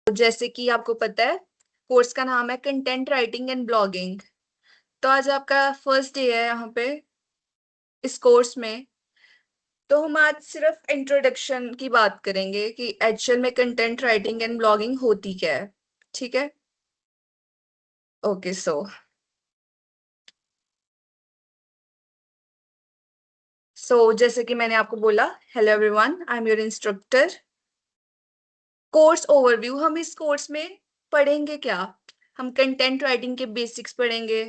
जैसे कि आपको पता है कोर्स का नाम है कंटेंट राइटिंग एंड ब्लॉगिंग। तो आज आपका फर्स्ट डे है यहाँ पे इस कोर्स में। तो हम आज सिर्फ इंट्रोडक्शन की बात करेंगे कि एक्चुअल में कंटेंट राइटिंग एंड ब्लॉगिंग होती क्या है। ठीक है। ओके सो जैसे कि मैंने आपको बोला, hello everyone, I am your instructor. Course overview, हम इस कोर्स में पढ़ेंगे क्या? हम कंटेंट राइटिंग के बेसिक्स पढ़ेंगे,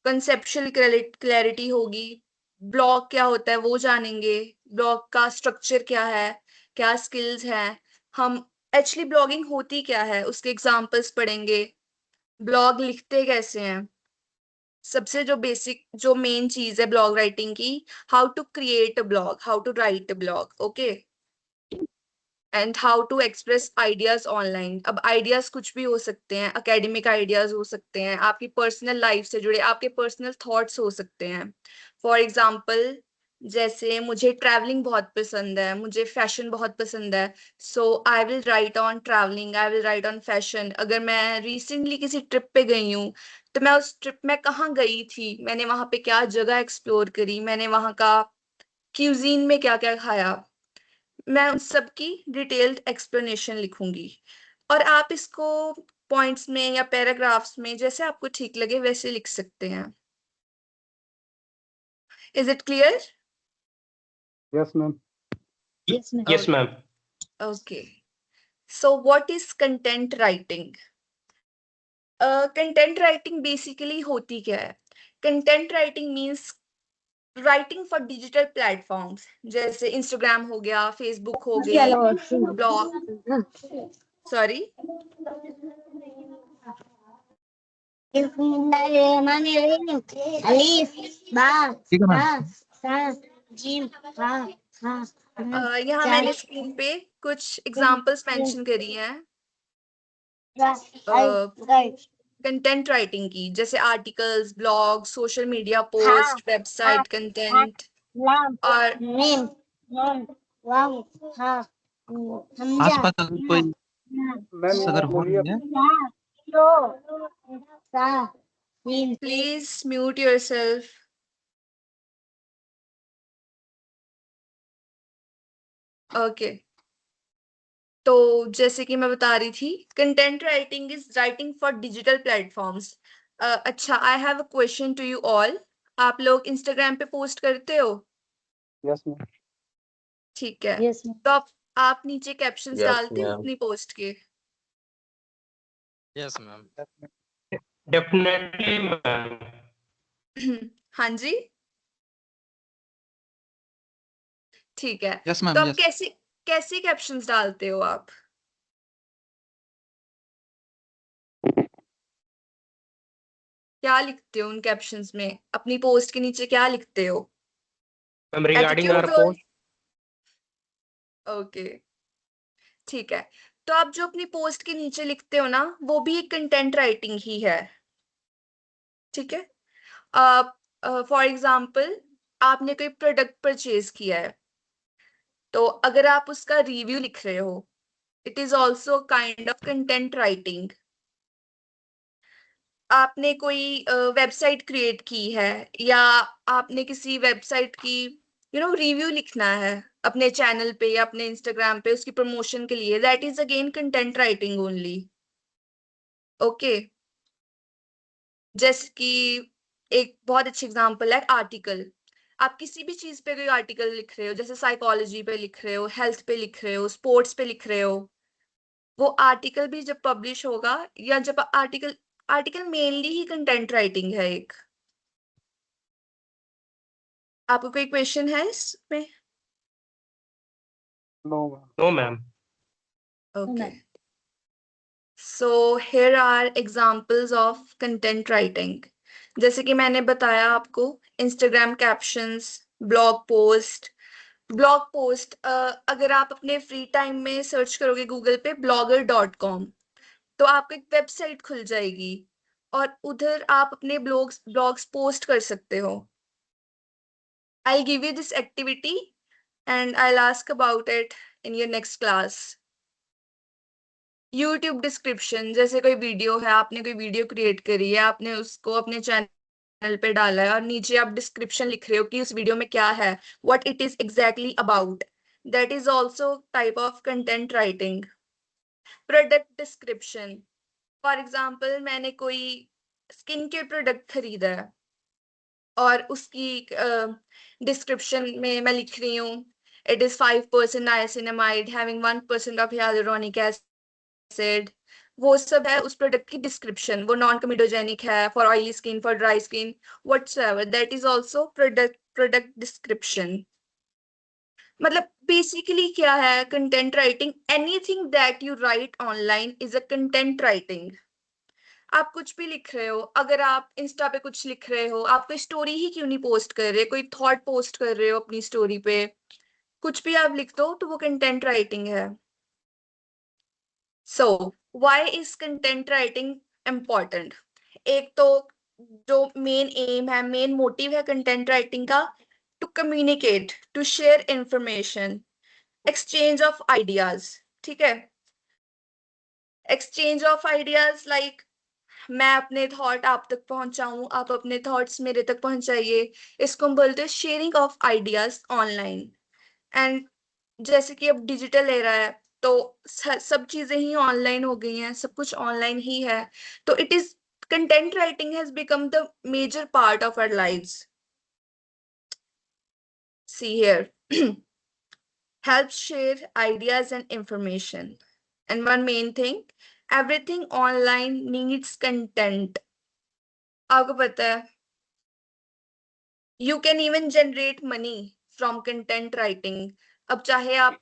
कंसेप्चुअल क्लैरिटी होगी, ब्लॉग क्या होता है वो जानेंगे, ब्लॉग का स्ट्रक्चर क्या है, क्या स्किल्स हैं, हम एक्चुअली ब्लॉगिंग होती क्या है उसके एग्जांपल्स पढ़ेंगे, ब्लॉग लिखते कैसे हैं, सबसे जो बेसिक जो मेन चीज है ब्लॉग राइटिंग की, how to create a blog, how to write a blog, okay, and how to express ideas online. अब आइडियाज कुछ भी हो सकते हैं, एकेडमिक आइडियाज हो सकते हैं, आपकी पर्सनल लाइफ से जुड़े आपके पर्सनल थॉट्स हो सकते हैं। फॉर एग्जाम्पल, जैसे मुझे ट्रैवलिंग बहुत पसंद है, मुझे फैशन बहुत पसंद है, so I will write on travelling, I will write on fashion. अगर मैं रिसेंटली किसी ट्रिप पे गई हूँ तो मैं उस ट्रिप में कहाँ गई थी, मैंने वहां पे क्या जगह एक्सप्लोर करी, मैंने वहां का क्यूजीन में क्या क्या खाया, मैं उन सब की डिटेल्ड एक्सप्लेनेशन लिखूंगी। और आप इसको पॉइंट्स में या पैराग्राफ्स में जैसे आपको ठीक लगे वैसे लिख सकते हैं। Is it clear? Yes, ma'am. Yes, ma'am. Okay so what is content writing? Content writing basically होती क्या है? Content writing means writing for digital platforms, जैसे इंस्टाग्राम हो गया, फेसबुक हो गई, ब्लॉग, सॉरी, यहाँ मैंने स्क्रीन पे कुछ एग्जांपल्स मेंशन करी हैं कंटेंट राइटिंग की, जैसे articles, blog, social media post, website content. और आसपास अगर कोई मैम अगर हो बोलिए। रही है प्लीज म्यूट योरसेल्फ। ओके तो जैसे कि मैं बता रही थी, content writing is writing for digital platforms. अच्छा, I have a question to you all. आप लोग इंस्टाग्राम पे पोस्ट करते हो? Yes ma'am. ठीक है। तो आप नीचे कैप्शंस यस डालते हो मैम। अपनी पोस्ट के? Yes ma'am. Definitely ma'am. हाँ जी, ठीक है। यस तो मैम। आप यस। कैसे कैसे कैप्शंस डालते हो आप? क्या लिखते हो उन कैप्शंस में, अपनी पोस्ट के नीचे क्या लिखते हो? मैम रिगार्डिंग एटीट्यूड आवर और पोस्ट। ओके, ठीक है। तो आप जो अपनी पोस्ट के नीचे लिखते हो ना, वो भी एक कंटेंट राइटिंग ही है। ठीक है। आप फॉर एग्जाम्पल, आपने कोई प्रोडक्ट परचेज किया है, तो अगर आप उसका रिव्यू लिख रहे हो, it is also kind of content writing. आपने कोई वेबसाइट क्रिएट की है, या आपने किसी वेबसाइट की रिव्यू लिखना है अपने चैनल पे या अपने इंस्टाग्राम पे उसकी प्रमोशन के लिए, that is again content writing only. Okay, जैसे कि एक बहुत अच्छी एग्जांपल है आर्टिकल। आप किसी भी चीज पे कोई आर्टिकल लिख रहे हो, जैसे साइकोलॉजी पे लिख रहे हो, हेल्थ पे लिख रहे हो, स्पोर्ट्स पे लिख रहे हो, वो आर्टिकल भी जब पब्लिश होगा, या जब आर्टिकल आर्टिकल मेनली ही कंटेंट राइटिंग है एक। आपको कोई क्वेश्चन है इसमें? No no ma'am. Okay so here are examples of content writing. जैसे कि मैंने बताया आपको, इंस्टाग्राम कैप्शंस, ब्लॉग पोस्ट अगर आप अपने फ्री टाइम में सर्च करोगे गूगल पे blogger.com, तो आपको एक वेबसाइट खुल जाएगी और उधर आप अपने ब्लॉग्स पोस्ट कर सकते हो। I'll give you this activity and I'll ask about it in your next class. YouTube description, जैसे कोई वीडियो है, आपने कोई वीडियो क्रिएट करी है, आपने उसको अपने चैनल पे डाला है और नीचे आप डिस्क्रिप्शन लिख रहे हो कि उस वीडियो में क्या है, what it is exactly about, that is also type of content writing. Product description, for example मैंने कोई स्किन केयर प्रोडक्ट खरीदा है और उसकी डिस्क्रिप्शन में मैं लिख रही हूँ it is 5% niacinamide having 1% of hyaluronic acid। वो सब है उस प्रोडक्ट की डिस्क्रिप्शन, वो नॉन कमिडोजेनिक है for oily skin, for dry skin, whatsoever, that is also product description. मतलब बेसिकली क्या है content writing, anything that you right online is a content writing. आप कुछ भी लिख रहे हो, अगर आप इंस्टा पे कुछ लिख रहे हो, आप कोई स्टोरी ही क्यों नहीं पोस्ट कर रहे, कोई थॉट पोस्ट कर रहे हो अपनी स्टोरी पे, कुछ भी आप लिख दो तो वो कंटेंट राइटिंग है। So why is content writing important? एक तो जो मेन एम है, मेन मोटिव है कंटेंट राइटिंग का, to communicate, to share information, exchange of ideas. ठीक है, एक्सचेंज ऑफ आइडियाज लाइक मैं अपने थॉट आप तक पहुंचाऊं, आप अपने थॉट्स मेरे तक पहुंचाइए, इसको हम बोलते हैं sharing of ideas online. And जैसे कि अब डिजिटल एरा है तो सब चीजें ही ऑनलाइन हो गई हैं, सब कुछ ऑनलाइन ही है, तो it is content writing has become the major part of our lives. See here helps share ideas and information, and one main thing, everything online needs content। आपको पता है you can even generate money from content writing. अब चाहे आप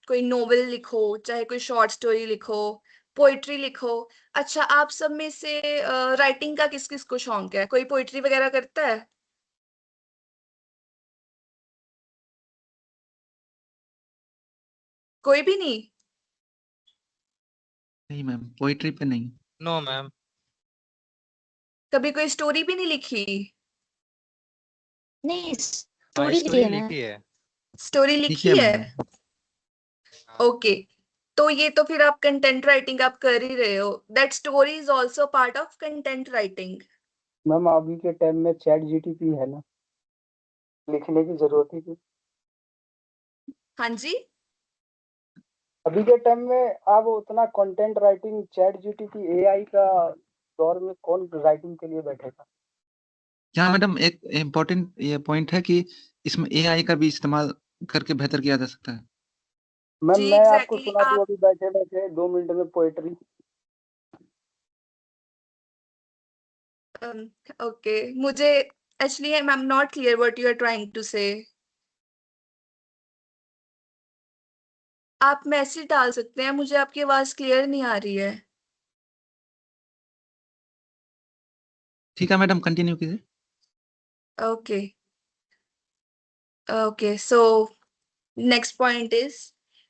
कोई novel लिखो, चाहे कोई शॉर्ट स्टोरी लिखो, पोइट्री लिखो। अच्छा, आप सब में से राइटिंग का किस किस को शौक है, कोई पोइट्री वगैरह करता है? कोई भी नहीं? नहीं मैम, पोइट्री पे नहीं। No, ma'am. कभी कोई स्टोरी भी नहीं लिखी? नहीं, हाँ, स्टोरी लिखी स्टोरी है ना। लिखी है। स्टोरी लिखी लिखी है है? मैम। ओके, तो ये तो फिर आप कंटेंट राइटिंग आप कर ही रहे हो, that story is also part of content writing. Ma'am अभी के टाइम में चैट जीटीपी है ना, लिखने की जरूरत ही थी। हाँ जी, अभी के टाइम में अब उतना content writing chat GTP AI का दौर में कौन राइटिंग के लिए बैठेगा। यहाँ मैडम एक इम्पोर्टेंट ये पॉइंट है कि इसमें एआई का भी इस्तेमाल करके बेहतर किया जा सकता है। मैम जी मैं आपको एग्जैक्टली सुना दूं आप अभी बैठे बैठे 2 मिनट में पोएट्री। ओके, मुझे actually I am not clear what you are trying to say. आप मैसेज डाल सकते हैं, मुझे आपकी आवाज क्लियर नहीं आ रही है। ठीक है मैडम, कंटिन्यू कीजिए। Okay okay, so next point is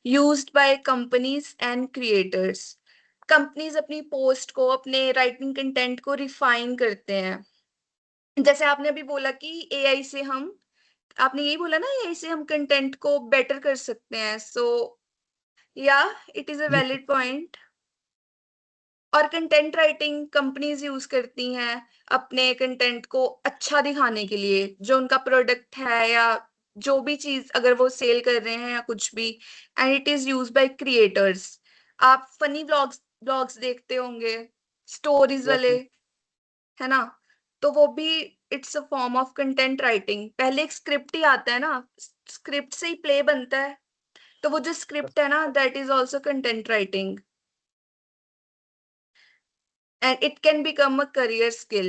used by companies and creators. Companies अपनी पोस्ट को, अपने राइटिंग कंटेंट को रिफाइन करते हैं। जैसे आपने अभी बोला कि एआई से हम, आपने यही बोला ना, एआई से हम कंटेंट को बेटर कर सकते हैं, so yeah it is a जी वैलिड पॉइंट। और कंटेंट राइटिंग कंपनीज यूज करती हैं अपने कंटेंट को अच्छा दिखाने के लिए, जो उनका प्रोडक्ट है या जो भी चीज अगर वो सेल कर रहे हैं या कुछ भी, and it is use by creators. आप फनी व्लॉग्स व्लॉग्स देखते होंगे, स्टोरीज यस वाले, मैम। है ना? तो वो भी it's a form of content writing. पहले एक स्क्रिप्ट ही आता है ना, स्क्रिप्ट से ही प्ले बनता है, तो वो जो स्क्रिप्ट है ना, that is also content writing, and it can become a career skill.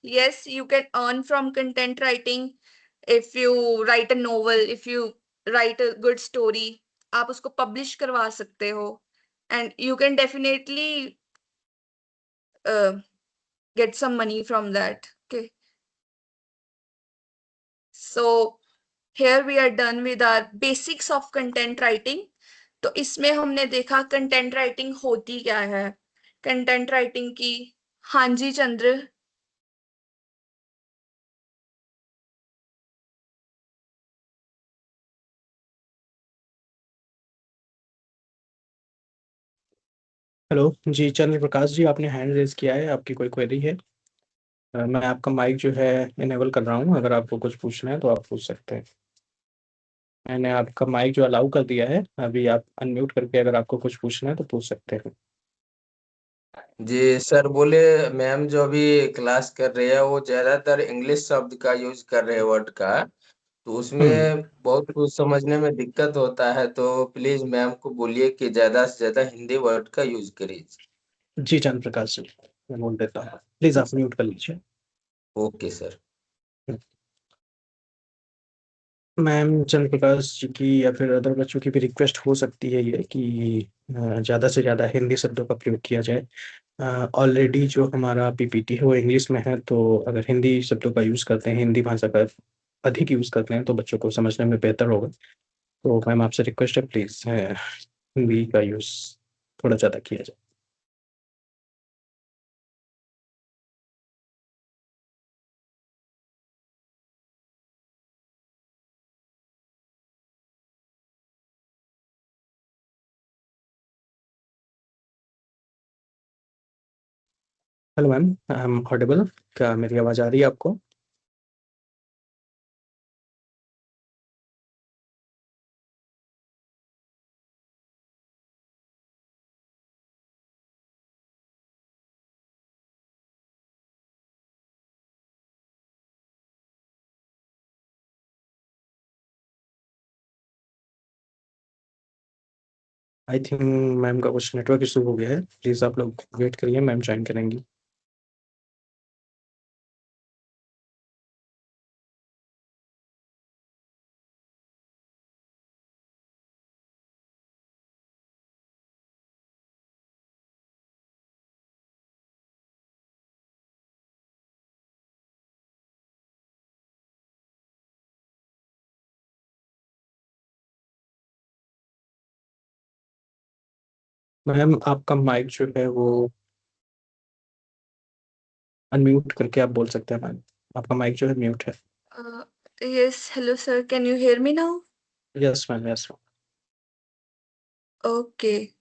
Yes, you can earn from content writing. If you write a novel, if you write a good story, आप उसको publish करवा सकते हो, and you can definitely uh, get some money from that. Okay, so here we are done with our basics of content writing. तो इसमें हमने देखा content writing होती क्या है, कंटेंट राइटिंग की। हाँ जी चंद्र। हेलो जी, चंद्र प्रकाश जी, आपने हैंड रेज किया है, आपकी कोई क्वेरी है? मैं आपका माइक जो है इनेबल कर रहा हूँ, अगर आपको कुछ पूछना है तो आप पूछ सकते हैं। मैंने आपका माइक जो अलाउ कर दिया है, अभी आप अनम्यूट करके अगर आपको कुछ पूछना है तो पूछ सकते हैं। जी सर बोले। मैम जो अभी क्लास कर रही है वो ज्यादातर इंग्लिश शब्द का यूज कर रहे हैं, वर्ड का। तो उसमें बहुत कुछ समझने में दिक्कत होता है, तो प्लीज मैम को बोलिए कि ज्यादा से ज्यादा हिंदी वर्ड का यूज करिए। जी चंद्र प्रकाश जी, मैं बोल देता हूँ, प्लीज आप म्यूट कर लीजिए। Okay sir. मैम चंद्र प्रकाश जी की या फिर अदर बच्चों की भी रिक्वेस्ट हो सकती है ये कि ज़्यादा से ज़्यादा हिंदी शब्दों का प्रयोग किया जाए। ऑलरेडी जो हमारा पीपीटी है वो इंग्लिश में है, तो अगर हिंदी शब्दों का यूज़ करते हैं, हिंदी भाषा का अधिक यूज़ करते हैं तो बच्चों को समझने में बेहतर होगा। तो मैम आपसे रिक्वेस्ट है, प्लीज़ हिंदी का यूज़ थोड़ा ज़्यादा किया जाए। Hello ma'am, I am audible? क्या मेरी आवाज़ आ रही है आपको? आई थिंक मैम का कुछ नेटवर्क इशू हो गया है, प्लीज़ आप लोग वेट करिए, मैम ज्वाइन करेंगी। मैम आपका माइक जो है वो अनम्यूट करके आप बोल सकते हैं मैम, आपका माइक जो है म्यूट है। Yes, hello sir. Can you hear me now? Yes ma'am, yes ma'am. Okay,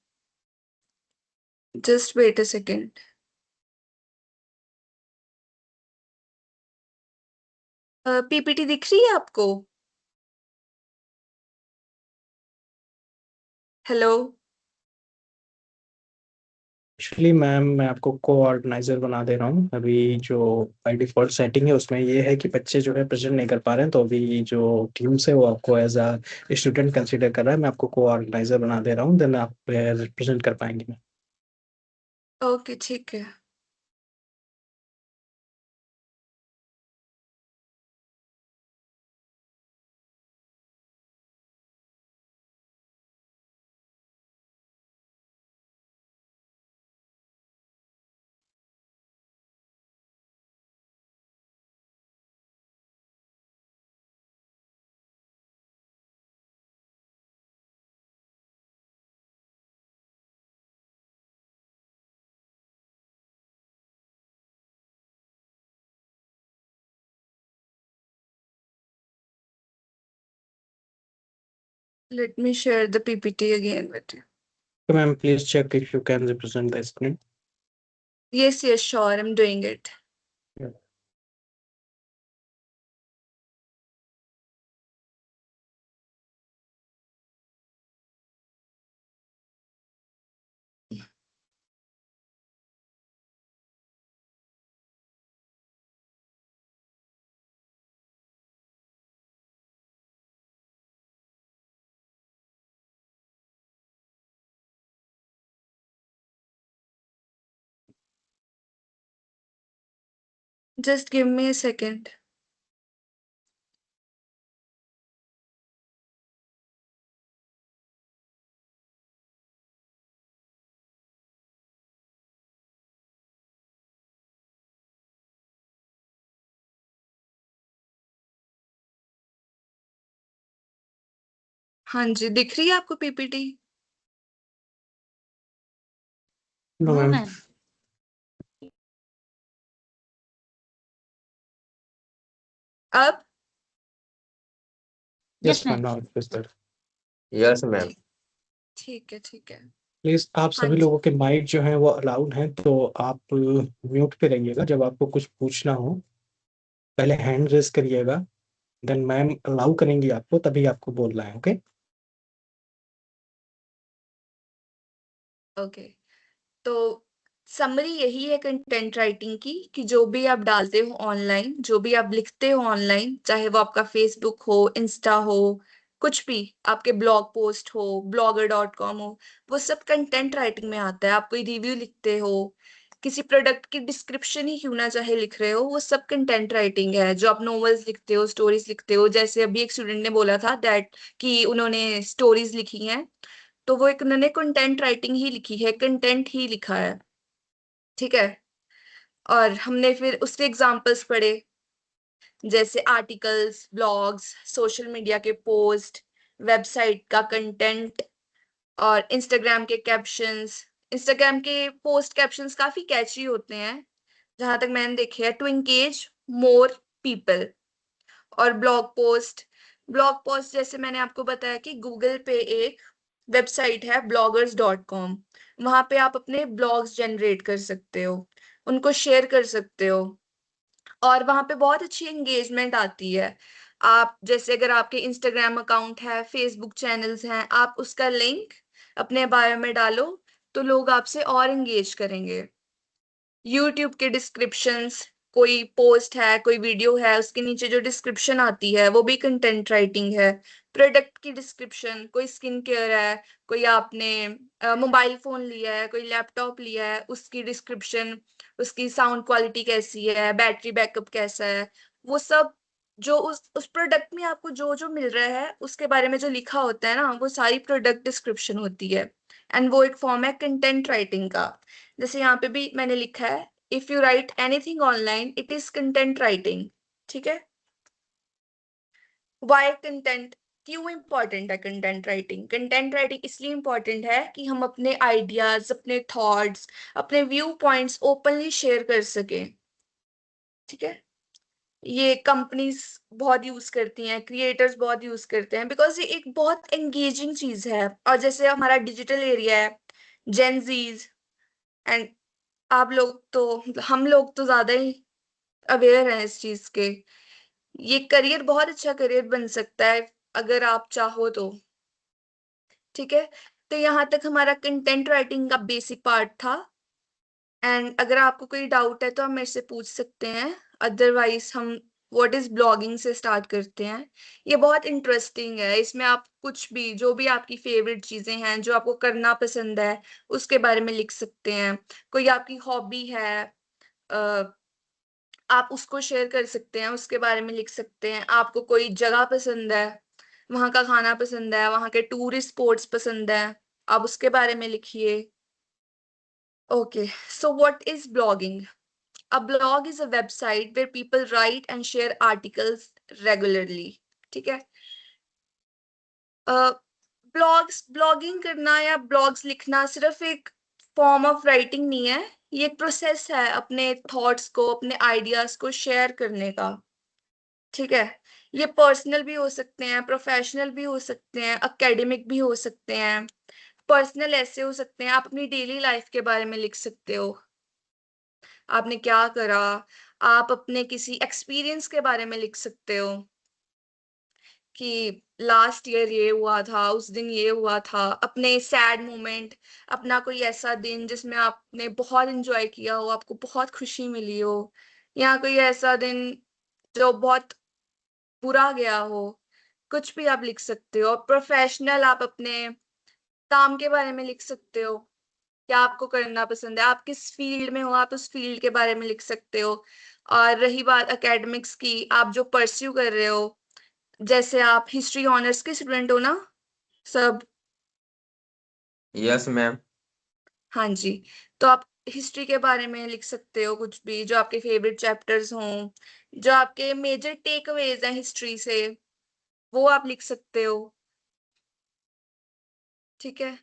just wait a second. PPT दिख रही है आपको? हेलो? एक्चुअली मैम मैं आपको कोऑर्गेनाइजर बना दे रहा हूँ। अभी जो बाय डिफॉल्ट सेटिंग है उसमें ये है कि बच्चे जो है प्रेजेंट नहीं कर पा रहे हैं, तो अभी जो टीम्स है वो आपको एज अ स्टूडेंट कंसीडर कर रहा है। मैं आपको कोऑर्गेनाइजर बना दे रहा हूँ, देन आप रिप्रेजेंट कर पाएंगे। ओके, ठीक है। Let me share the PPT again with you. तो ma'am please check if you can represent the screen. Yes, yes, sure. I'm doing it. Just give me a second. हाँ जी, दिख रही है आपको पीपीटी? No ma'am. अब? Yes ma'am, now it's better. Yes ma'am. ठीक है, ठीक है। प्लीज आप हाँ सभी जी। लोगों के माइक जो है वो अलाउड हैं, तो आप म्यूट पे रहिएगा जब आपको कुछ पूछना हो। पहले हैंड रेज करिएगा, देन मैम अलाउ करेंगी आपको, तभी आपको बोलना है। ओके? ओके, तो समरी यही है कंटेंट राइटिंग की, कि जो भी आप डालते हो ऑनलाइन, जो भी आप लिखते हो ऑनलाइन, चाहे वो आपका फेसबुक हो, इंस्टा हो, कुछ भी, आपके ब्लॉग पोस्ट हो, blogger.com हो, वो सब कंटेंट राइटिंग में आता है। आप कोई रिव्यू लिखते हो, किसी प्रोडक्ट की डिस्क्रिप्शन ही क्यों ना चाहे लिख रहे हो, वो सब कंटेंट राइटिंग है। जो आप नॉवेल्स लिखते हो, स्टोरीज लिखते हो, जैसे अभी एक स्टूडेंट ने बोला था दैट कि उन्होंने स्टोरीज लिखी हैं, तो वो एक उन्होंने कंटेंट राइटिंग ही लिखी है, कंटेंट ही लिखा है। ठीक है, और हमने फिर उसके एग्जांपल्स पढ़े, जैसे आर्टिकल्स, ब्लॉग्स, सोशल मीडिया के पोस्ट, वेबसाइट का कंटेंट, और इंस्टाग्राम के कैप्शंस। इंस्टाग्राम के पोस्ट कैप्शंस काफी कैची होते हैं, जहां तक मैंने देखे है, टू एंगेज मोर पीपल। और ब्लॉग पोस्ट जैसे मैंने आपको बताया कि गूगल पे एक वेबसाइट है bloggers.com, वहां पे आप अपने ब्लॉग्स जनरेट कर सकते हो, उनको शेयर कर सकते हो, और वहां पे बहुत अच्छी एंगेजमेंट आती है। आप जैसे अगर आपके इंस्टाग्राम अकाउंट है, फेसबुक चैनल्स हैं, आप उसका लिंक अपने बायो में डालो, तो लोग आपसे और एंगेज करेंगे। यूट्यूब के डिस्क्रिप्शंस, कोई पोस्ट है, कोई वीडियो है, उसके नीचे जो डिस्क्रिप्शन आती है वो भी कंटेंट राइटिंग है। प्रोडक्ट की डिस्क्रिप्शन, कोई स्किन केयर है, कोई आपने मोबाइल फोन लिया है, कोई लैपटॉप लिया है, उसकी डिस्क्रिप्शन, उसकी साउंड क्वालिटी कैसी है, बैटरी बैकअप कैसा है, वो सब, जो उस प्रोडक्ट में आपको जो जो मिल रहा है उसके बारे में जो लिखा होता है ना, वो सारी प्रोडक्ट डिस्क्रिप्शन होती है। एंड वो एक फॉर्म है कंटेंट राइटिंग का। जैसे यहाँ पे भी मैंने लिखा है, if you right anything online it is content writing. ठीक है, वाई कंटेंट, क्यों इंपॉर्टेंट है कंटेंट राइटिंग? कंटेंट राइटिंग इसलिए इंपॉर्टेंट है कि हम अपने आइडियाज, अपने थॉट्स, अपने व्यू पॉइंट्स ओपनली शेयर कर सकें। ठीक है, ये कंपनीज बहुत यूज करती हैं, क्रिएटर्स बहुत यूज करते हैं, बिकॉज ये एक बहुत एंगेजिंग चीज है। और जैसे हमारा डिजिटल एरिया है, जेनजीज एंड आप लोग तो, हम लोग तो ज्यादा ही अवेयर हैं इस चीज के। ये करियर बहुत अच्छा करियर बन सकता है अगर आप चाहो तो। ठीक है, तो यहाँ तक हमारा कंटेंट राइटिंग का बेसिक पार्ट था। एंड अगर आपको कोई डाउट है तो आप मेरे से पूछ सकते हैं, अदरवाइज हम व्हाट इज ब्लॉगिंग से स्टार्ट करते हैं। ये बहुत इंटरेस्टिंग है, इसमें आप कुछ भी, जो भी आपकी फेवरेट चीजें हैं, जो आपको करना पसंद है, उसके बारे में लिख सकते हैं। कोई आपकी हॉबी है, आप उसको शेयर कर सकते हैं, उसके बारे में लिख सकते हैं। आपको कोई जगह पसंद है, वहां का खाना पसंद है, वहां के टूरिस्ट स्पॉट्स पसंद है, आप उसके बारे में लिखिए। Okay, so what is blogging? A blog is a website where people write and share articles regularly. ठीक है, ब्लॉगिंग करना या ब्लॉग्स लिखना सिर्फ एक फॉर्म ऑफ राइटिंग नहीं है, ये एक प्रोसेस है अपने थॉट्स को, अपने आइडियाज को शेयर करने का। ठीक है, ये पर्सनल भी हो सकते हैं, प्रोफेशनल भी हो सकते हैं, एकेडमिक भी हो सकते हैं। पर्सनल ऐसे हो सकते हैं, आप अपनी डेली लाइफ के बारे में लिख सकते हो, आपने क्या करा, आप अपने किसी एक्सपीरियंस के बारे में लिख सकते हो कि लास्ट ईयर ये हुआ था, उस दिन ये हुआ था, अपने सैड मोमेंट, अपना कोई ऐसा दिन जिसमें आपने बहुत एंजॉय किया हो, आपको बहुत खुशी मिली हो, या कोई ऐसा दिन जो बहुत बुरा गया हो, कुछ भी आप लिख सकते हो। प्रोफेशनल, आप अपने काम के बारे में लिख सकते हो, क्या आपको करना पसंद है, आप किस फील्ड में हो, आप उस फील्ड के बारे में लिख सकते हो। और रही बात एकेडमिक्स की, आप जो परस्यू कर रहे हो, जैसे आप हिस्ट्री ऑनर्स के स्टूडेंट हो ना सब? Yes ma'am. हाँ जी, तो आप हिस्ट्री के बारे में लिख सकते हो, कुछ भी जो आपके फेवरेट चैप्टर्स हों, जो आपके मेजर टेक अवेज हैं हिस्ट्री से, वो आप लिख सकते हो। ठीक है,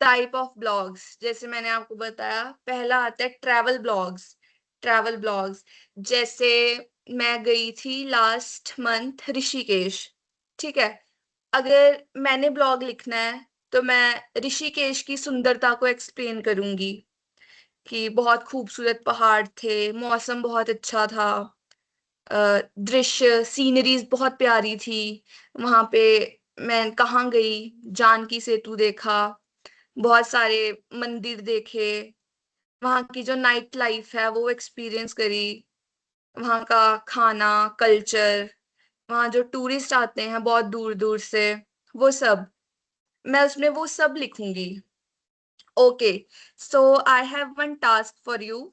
टाइप ऑफ ब्लॉग्स, जैसे मैंने आपको बताया, पहला आता है ट्रैवल ब्लॉग्स। ट्रैवल ब्लॉग्स जैसे मैं गई थी लास्ट मंथ ऋषिकेश। ठीक है, अगर मैंने ब्लॉग लिखना है तो मैं ऋषिकेश की सुंदरता को एक्सप्लेन करूंगी कि बहुत खूबसूरत पहाड़ थे, मौसम बहुत अच्छा था, दृश्य सीनरीज बहुत प्यारी थी वहां पे। मैं कहाँ गई, जानकी सेतु देखा, बहुत सारे मंदिर देखे, वहाँ की जो नाइट लाइफ है वो एक्सपीरियंस करी, वहाँ का खाना, कल्चर, वहाँ जो टूरिस्ट आते हैं बहुत दूर दूर से, वो सब मैं उसमें वो सब लिखूंगी। Okay, so I have one task for you.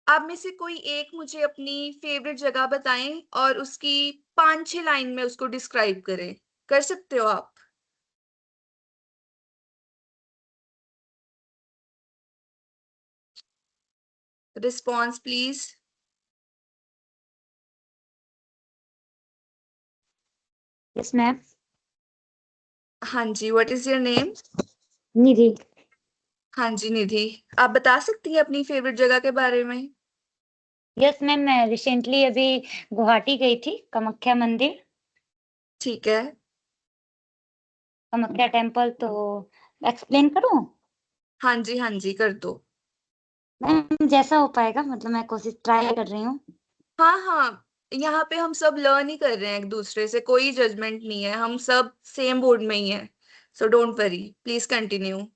आप में से कोई एक मुझे अपनी फेवरेट जगह बताएं और उसकी 5-6 लाइन में उसको डिस्क्राइब करें। कर सकते हो आप? Response please. Yes ma'am. हाँ जी, व्हाट इज योर नेम? निधि। हाँ जी निधि, आप बता सकती हैं अपनी फेवरेट जगह के बारे में? यस मैम, मैं रिसेंटली अभी गुवाहाटी गई थी, कामाख्या मंदिर, ठीक है। कामाख्या टेम्पल। तो एक्सप्लेन करूं? हाँ जी कर दो। मैम जैसा हो पाएगा, मतलब मैं कोशिश ट्राई कर रही हूँ। हाँ हाँ, यहाँ पे हम सब लर्न ही कर रहे हैं एक दूसरे से, कोई जजमेंट नहीं है, हम सब सेम बोर्ड में ही हैं, so don't worry, please continue.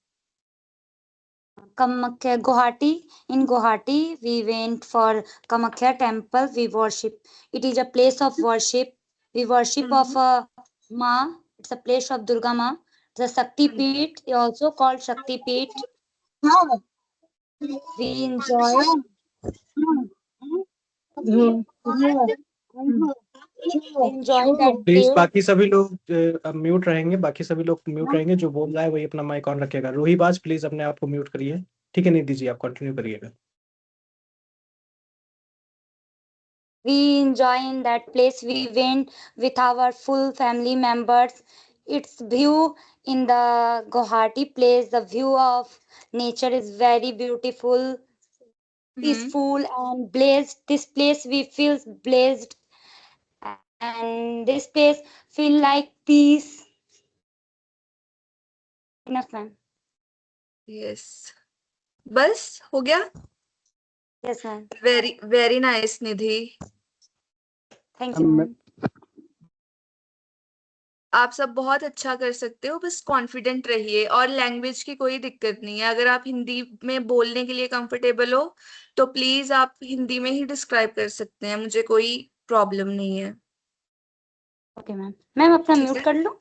Kamakhya, Guwahati. In Guwahati, we went for Kamakhya temple. We worship. It is a place of worship. We worship of Ma. It's a place of Durga Ma. The Shakti Peeth, also called Shakti Peeth. We enjoy. We enjoy that please place. बाकी सभी लोग अब mute रहेंगे, बाकी सभी लोग mute रहेंगे। जो बोल रहा है वही अपना माइक ऑन रखेगा। रोहिबाज प्लीज अपने आप को म्यूट करिए। ठीक है निधि जी, आप कंटिन्यू करिएगा। We enjoy in that place. We went with our full family members. Its view in the Guwahati place, the view of nature is very beautiful, peaceful and blessed. This place we feel blessed, and this place feel like peace. Enough, ma'am. Yes, बस हो गया। Yes, ma'am. Very very nice Nidhi. Thank you, ma'am. आप सब बहुत अच्छा कर सकते हो, बस कॉन्फिडेंट रहिए, और लैंग्वेज की कोई दिक्कत नहीं है। अगर आप हिंदी में बोलने के लिए कंफर्टेबल हो तो प्लीज आप हिंदी में ही डिस्क्राइब कर सकते हैं, मुझे कोई प्रॉब्लम नहीं है। Okay, ma'am. मैम अपना ठीक म्यूट है, कर लूं?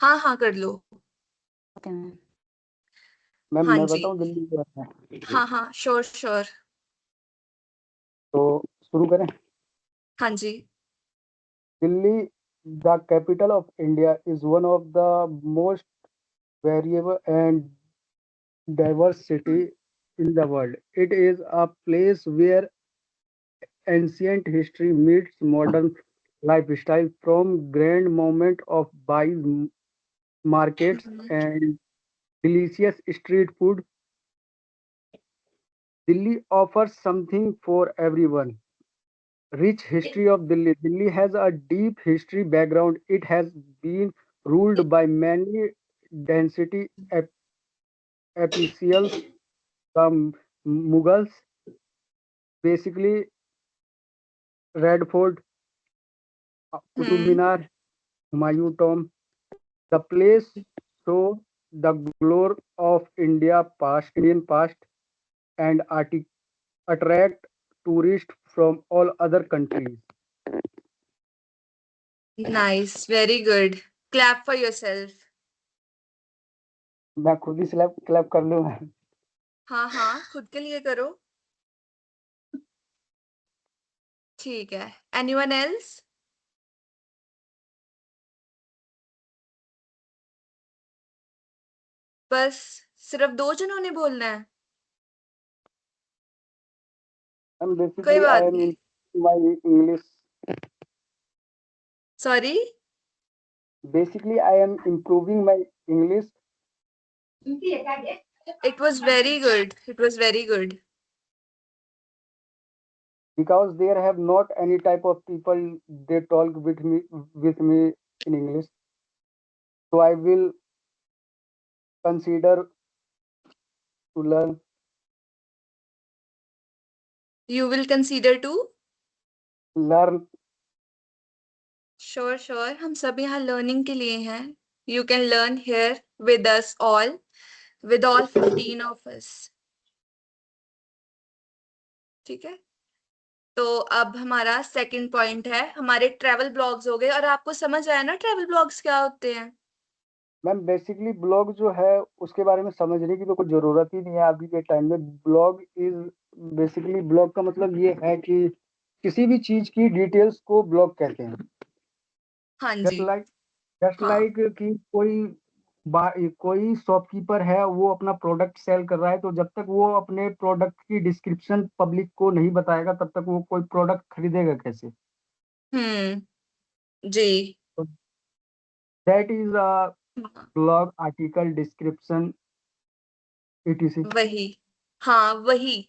हाँ हाँ कर लो। Okay, ma'am. मैम हाँ मैं जी, बताऊं दिल्ली के बारे में? हाँ हाँ श्योर श्योर। तो शुरू करें। हाँ जी। Delhi, the capital of India, is one of the most variable and diverse city in the world. It is a place where ancient history meets modern lifestyle, from grand moment of buys markets and delicious street food. Delhi offers something for everyone. Rich history of Delhi. Delhi has a deep history background. It has been ruled by many density officials, the Mughals, basically Red Fort, Qutub Minar, Humayun Tomb. The place show the glory of Indian past, and attract tourists from all other countries. Nice, very good, clap for yourself. मैं खुद ही clap कर लूँ। हाँ हाँ, खुद के लिए करो। ठीक है, एनीवन एल्स? बस सिर्फ 2 जनों ने बोलना है? And कोई basically, I बात am नहीं। in my English. Sorry. Basically, I am improving my English. It was very good, it was very good. Because there have not any type of people they talk with me in English. So I will consider to learn. You will consider to? Learn. Sure sure, हम सब यहाँ learning के लिए हैं. You can learn here with us all, with all 15 of us. ठीक है, तो अब हमारा सेकंड पॉइंट है, हमारे ट्रैवल ब्लॉग्स हो गए. और आपको समझ आया ना ट्रैवल ब्लॉग्स क्या होते हैं? मैम बेसिकली ब्लॉग जो है उसके बारे में समझने की तो कोई ज़रूरत ही नहीं है अभी के टाइम में. ब्लॉग इज बेसिकली, ब्लॉग का मतलब ये है कि किसी भी चीज़ की डिटेल्स को ब्लॉग कहते हैं. हाँ जस्ट जी. लाइक जस्ट हाँ. लाइक कि कोई शॉपकीपर है, वो अपना प्रोडक्ट सेल कर रहा है, तो जब तक वो अपने प्रोडक्ट की डिस्क्रिप्शन पब्लिक को नहीं बताएगा तब तक वो कोई प्रोडक्ट खरीदेगा कैसे. जी. तो दैट इज अ हाँ, ब्लॉग आर्टिकल डिस्क्रिप्शन etc. वही. हाँ वही,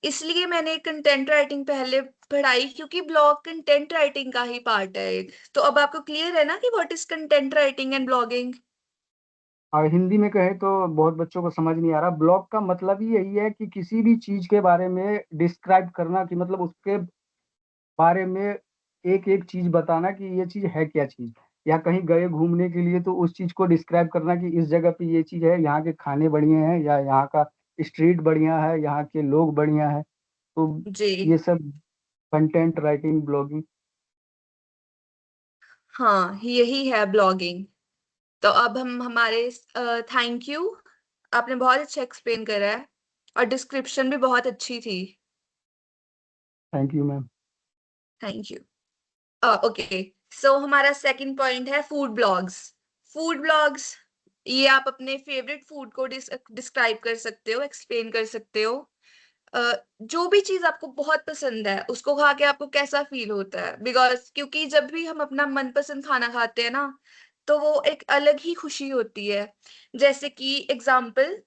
इसलिए मैंने कंटेंट राइटिंग पहले पढ़ाई, क्योंकि ब्लॉग कंटेंट राइटिंग का ही पार्ट है एक. तो अब आपको क्लियर है ना कि what is content writing and blogging? और हिंदी में कहें तो बहुत बच्चों को समझ नहीं आ रहा. ब्लॉग का मतलब ही यही है कि किसी भी चीज के बारे में डिस्क्राइब करना, कि मतलब उसके बारे में एक एक चीज बताना कि ये चीज है क्या चीज. या कहीं गए घूमने के लिए तो उस चीज को डिस्क्राइब करना कि इस जगह पे ये चीज है, यहाँ के खाने बढ़िया हैं, या यहाँ का स्ट्रीट बढ़िया है, यहाँ के लोग बढ़िया है. तो जी. ये सब कंटेंट राइटिंग ब्लॉगिंग. हाँ, यही है ब्लॉगिंग. तो अब हम हमारे थैंक यू, आपने बहुत अच्छा एक्सप्लेन करा है, और डिस्क्रिप्शन भी बहुत अच्छी थी. Thank you ma'am. Thank you. Okay, so हमारा सेकंड पॉइंट है फूड ब्लॉग्स. फूड ब्लॉग्स, ये आप अपने फेवरेट फूड को डिस्क्राइब कर सकते हो, एक्सप्लेन कर सकते हो. जो भी चीज आपको बहुत पसंद है उसको खा के आपको कैसा फील होता है, बिकॉज क्योंकि जब भी हम अपना मनपसंद खाना खाते हैं ना, तो वो एक अलग ही खुशी होती है. जैसे कि एग्जाम्पल,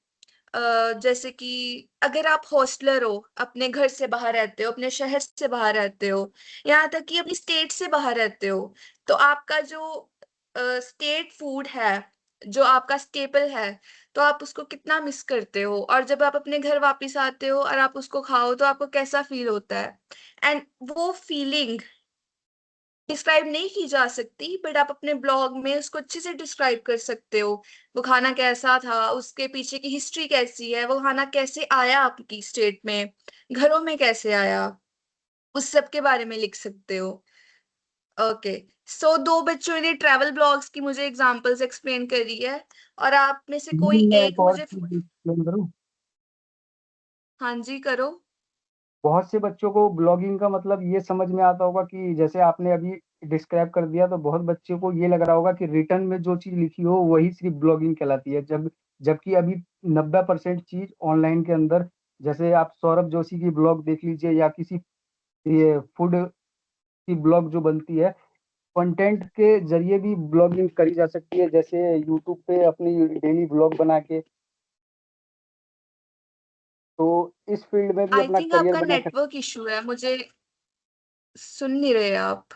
जैसे कि अगर आप हॉस्टलर हो, अपने घर से बाहर रहते हो, अपने शहर से बाहर रहते हो, यहाँ तक कि अपनी स्टेट से बाहर रहते हो, तो आपका जो स्टेट फूड है, जो आपका स्टेपल है, तो आप उसको कितना मिस करते हो. और जब आप अपने घर वापस आते हो और आप उसको खाओ तो आपको कैसा फील होता है. एंड वो फीलिंग डिस्क्राइब नहीं की जा सकती, बट आप अपने ब्लॉग में उसको अच्छे से डिस्क्राइब कर सकते हो. वो खाना कैसा था, उसके पीछे की हिस्ट्री कैसी है, वो खाना कैसे आया आपकी स्टेट में, घरों में कैसे आया, उस सब के बारे में लिख सकते हो. ओके, सो दो बच्चों ने ट्रैवल ब्लॉग्स की मुझे एग्जांपल्स एक्सप्लेन करी है, और आप में से कोई मैं एक एक और मुझे. चीज एक्सप्लेन करूँ. हाँ जी, करो. बहुत से बच्चों को ब्लॉगिंग का मतलब ये समझ में आता होगा कि जैसे आपने अभी डिस्क्राइब कर दिया, तो बहुत बच्चों को ये लग रहा होगा कि रिटर्न में जो चीज लिखी हो वही सिर्फ ब्लॉगिंग कहलाती है. जबकि अभी 90% चीज ऑनलाइन के अंदर, जैसे आप सौरभ जोशी की ब्लॉग देख लीजिए, या किसी ये फूड की ब्लॉग जो बनती है, कंटेंट के जरिए भी ब्लॉगिंग करी जा सकती है, जैसे यूट्यूब पे अपनी डेली ब्लॉग बना के. तो इस फील्ड में भी आई अपना थिंक करियर आपका बना सकते. नेटवर्क इशू है, मुझे सुन नहीं रहे आप.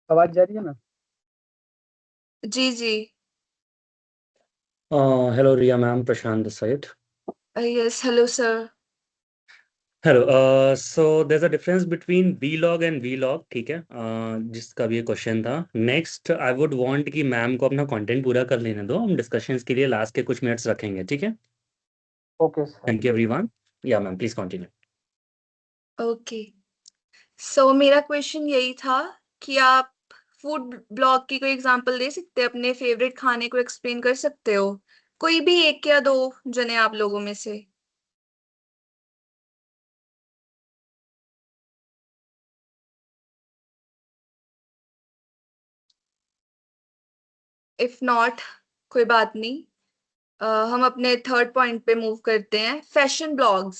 आवाज जा रही है ना? जी जी. Hello, Ria ma'am, Prashant this side. Yes, hello sir. Hello. So there's a difference between vlog and vlog, ठीक है? जिसका भी ये क्वेश्चन था. नेक्स्ट आई वुड वांट कि मैम को अपना कंटेंट पूरा कर लेने दो. हम डिस्कशंस के लिए लास्ट के कुछ मिनट्स रखेंगे, ठीक है? Okay sir. Thank you everyone. या मैम प्लीज कंटिन्यू. ओके, सो मेरा क्वेश्चन यही था कि आप फूड ब्लॉग की कोई एग्जांपल दे सकते हैं, अपने फेवरेट खाने को एक्सप्लेन कर सकते हो, कोई भी एक या दो जने आप लोगों में से. इफ नॉट, कोई बात नहीं. हम अपने थर्ड पॉइंट पे मूव करते हैं, फैशन ब्लॉग्स.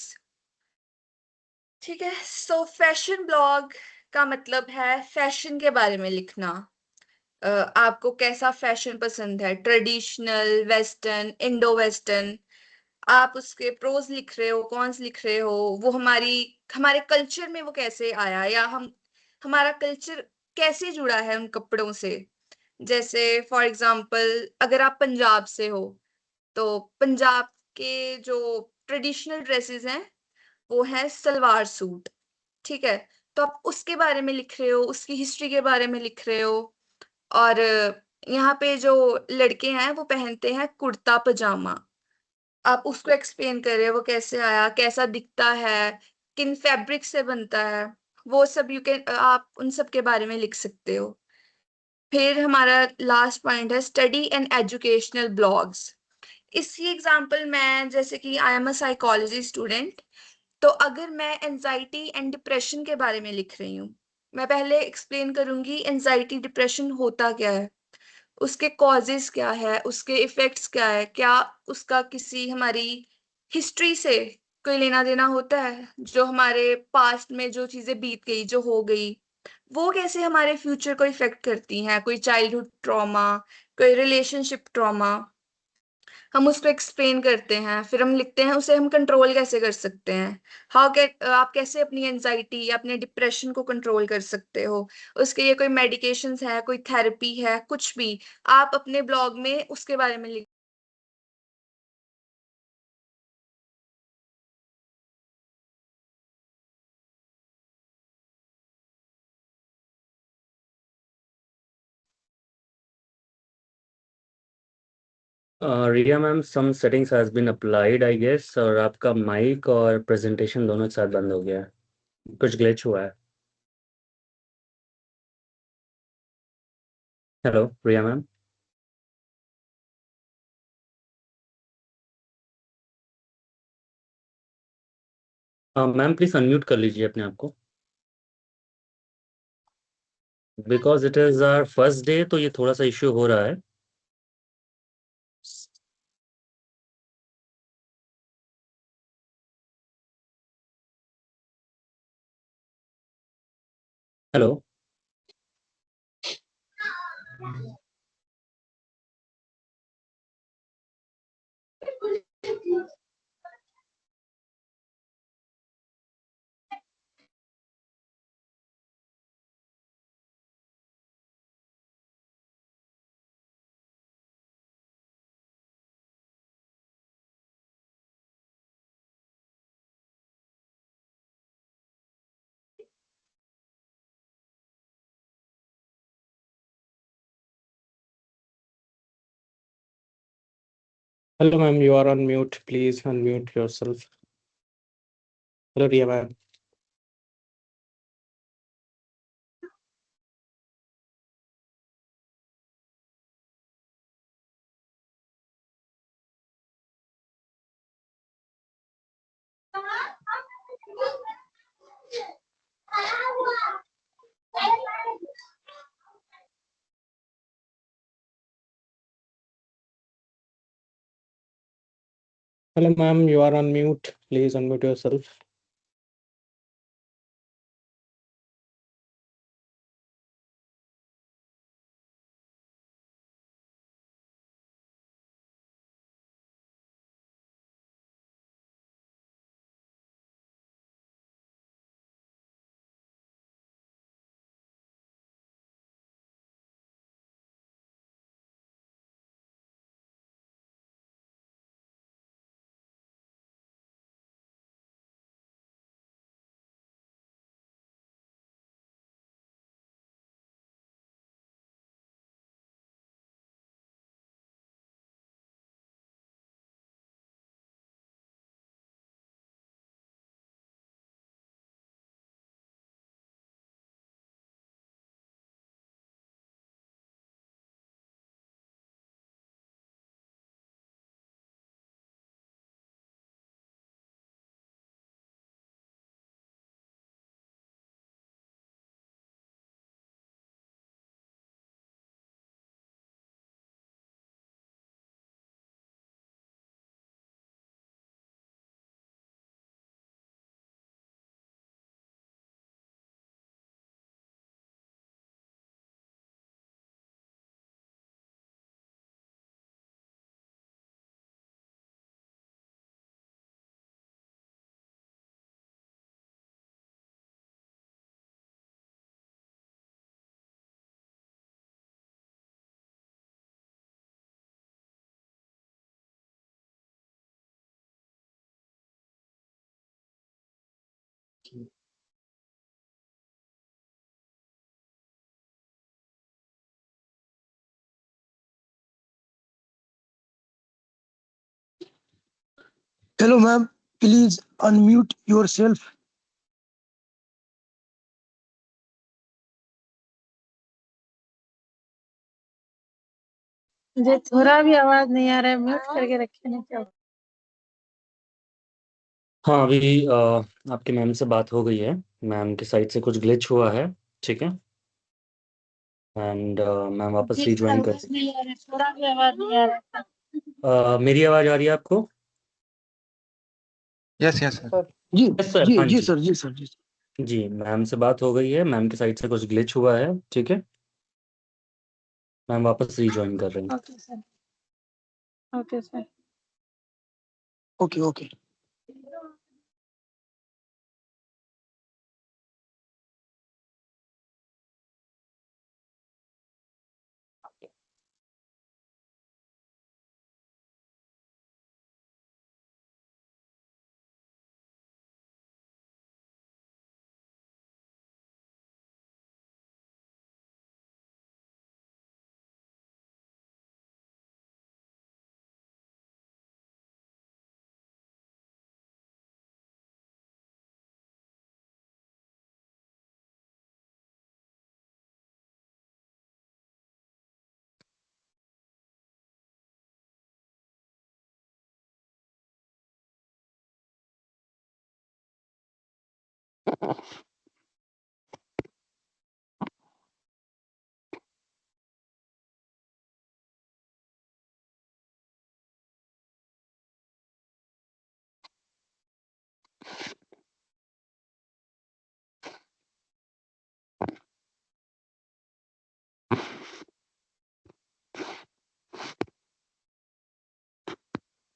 ठीक है, सो फैशन ब्लॉग का मतलब है फैशन के बारे में लिखना. आपको कैसा फैशन पसंद है, ट्रेडिशनल, वेस्टर्न, इंडो वेस्टर्न, आप उसके प्रोज लिख रहे हो, कॉन्स लिख रहे हो, वो हमारे कल्चर में वो कैसे आया, या हमारा कल्चर कैसे जुड़ा है उन कपड़ों से. जैसे फॉर एग्जांपल अगर आप पंजाब से हो तो पंजाब के जो ट्रेडिशनल ड्रेसेस हैं वो है सलवार सूट, ठीक है। तो आप उसके बारे में लिख रहे हो, उसकी हिस्ट्री के बारे में लिख रहे हो। और यहाँ पे जो लड़के हैं वो पहनते हैं कुर्ता पजामा। आप उसको एक्सप्लेन कर रहे हो वो कैसे आया, कैसा दिखता है, किन फैब्रिक से बनता है, वो सब यू कैन आप उन सब के बारे में लिख सकते हो। फिर हमारा लास्ट पॉइंट है स्टडी एंड एजुकेशनल ब्लॉग्स। इसी एग्जांपल में जैसे कि I am a psychology student, तो अगर मैं एनजाइटी एंड डिप्रेशन के बारे में लिख रही हूँ, मैं पहले एक्सप्लेन करूंगी एनजाइटी डिप्रेशन होता क्या है, उसके कॉजेस क्या है, उसके इफेक्ट्स क्या है, क्या उसका किसी हमारी हिस्ट्री से कोई लेना देना होता है, जो हमारे पास्ट में जो चीजें बीत गई, जो हो गई, वो कैसे हमारे फ्यूचर को इफेक्ट करती हैं, कोई चाइल्डहुड ट्रॉमा, कोई रिलेशनशिप ट्रॉमा। हम उसको एक्सप्लेन करते हैं, फिर हम लिखते हैं उसे हम कंट्रोल कैसे कर सकते हैं। आप कैसे अपनी एनजाइटी या अपने डिप्रेशन को कंट्रोल कर सकते हो, उसके लिए कोई मेडिकेशंस है, कोई थेरेपी है, कुछ भी आप अपने ब्लॉग में उसके बारे में लिख। Riya ma'am, some settings has been applied I guess, और आपका माइक और प्रेजेंटेशन दोनों एक साथ बंद हो गया है, कुछ ग्लिच हुआ है। Hello Riya ma'am. Ma'am please unmute कर लीजिए अपने आप को, because it is our first day, तो ये थोड़ा सा इश्यू हो रहा है। Hello. Hello, ma'am. You are on mute. Please unmute yourself. Hello, Ria, ma'am. Hello, ma'am. You are on mute. Please unmute yourself. Hello, ma'am. Please unmute yourself. मुझे थोड़ा भी आवाज नहीं आ रहा है, म्यूट करके रखे नहीं क्या? हाँ, अभी आपकी मैम से बात हो गई है। मैम की साइड से कुछ ग्लिच हुआ है, ठीक है, एंड मैम वापस रिज्वाइन कर थोड़ा भी आवाज नहीं आ रहा है। मेरी आवाज आ रही है आपको? Yes yes sir. जी यस सर, जी हाँ जी जी। सर, जी सर, जी सर। जी, मैम से बात हो गई है, मैम की साइड से कुछ ग्लिच हुआ है, ठीक है, मैम वापस रिज्वाइन कर रही हैं। Okay sir, okay sir. Okay okay.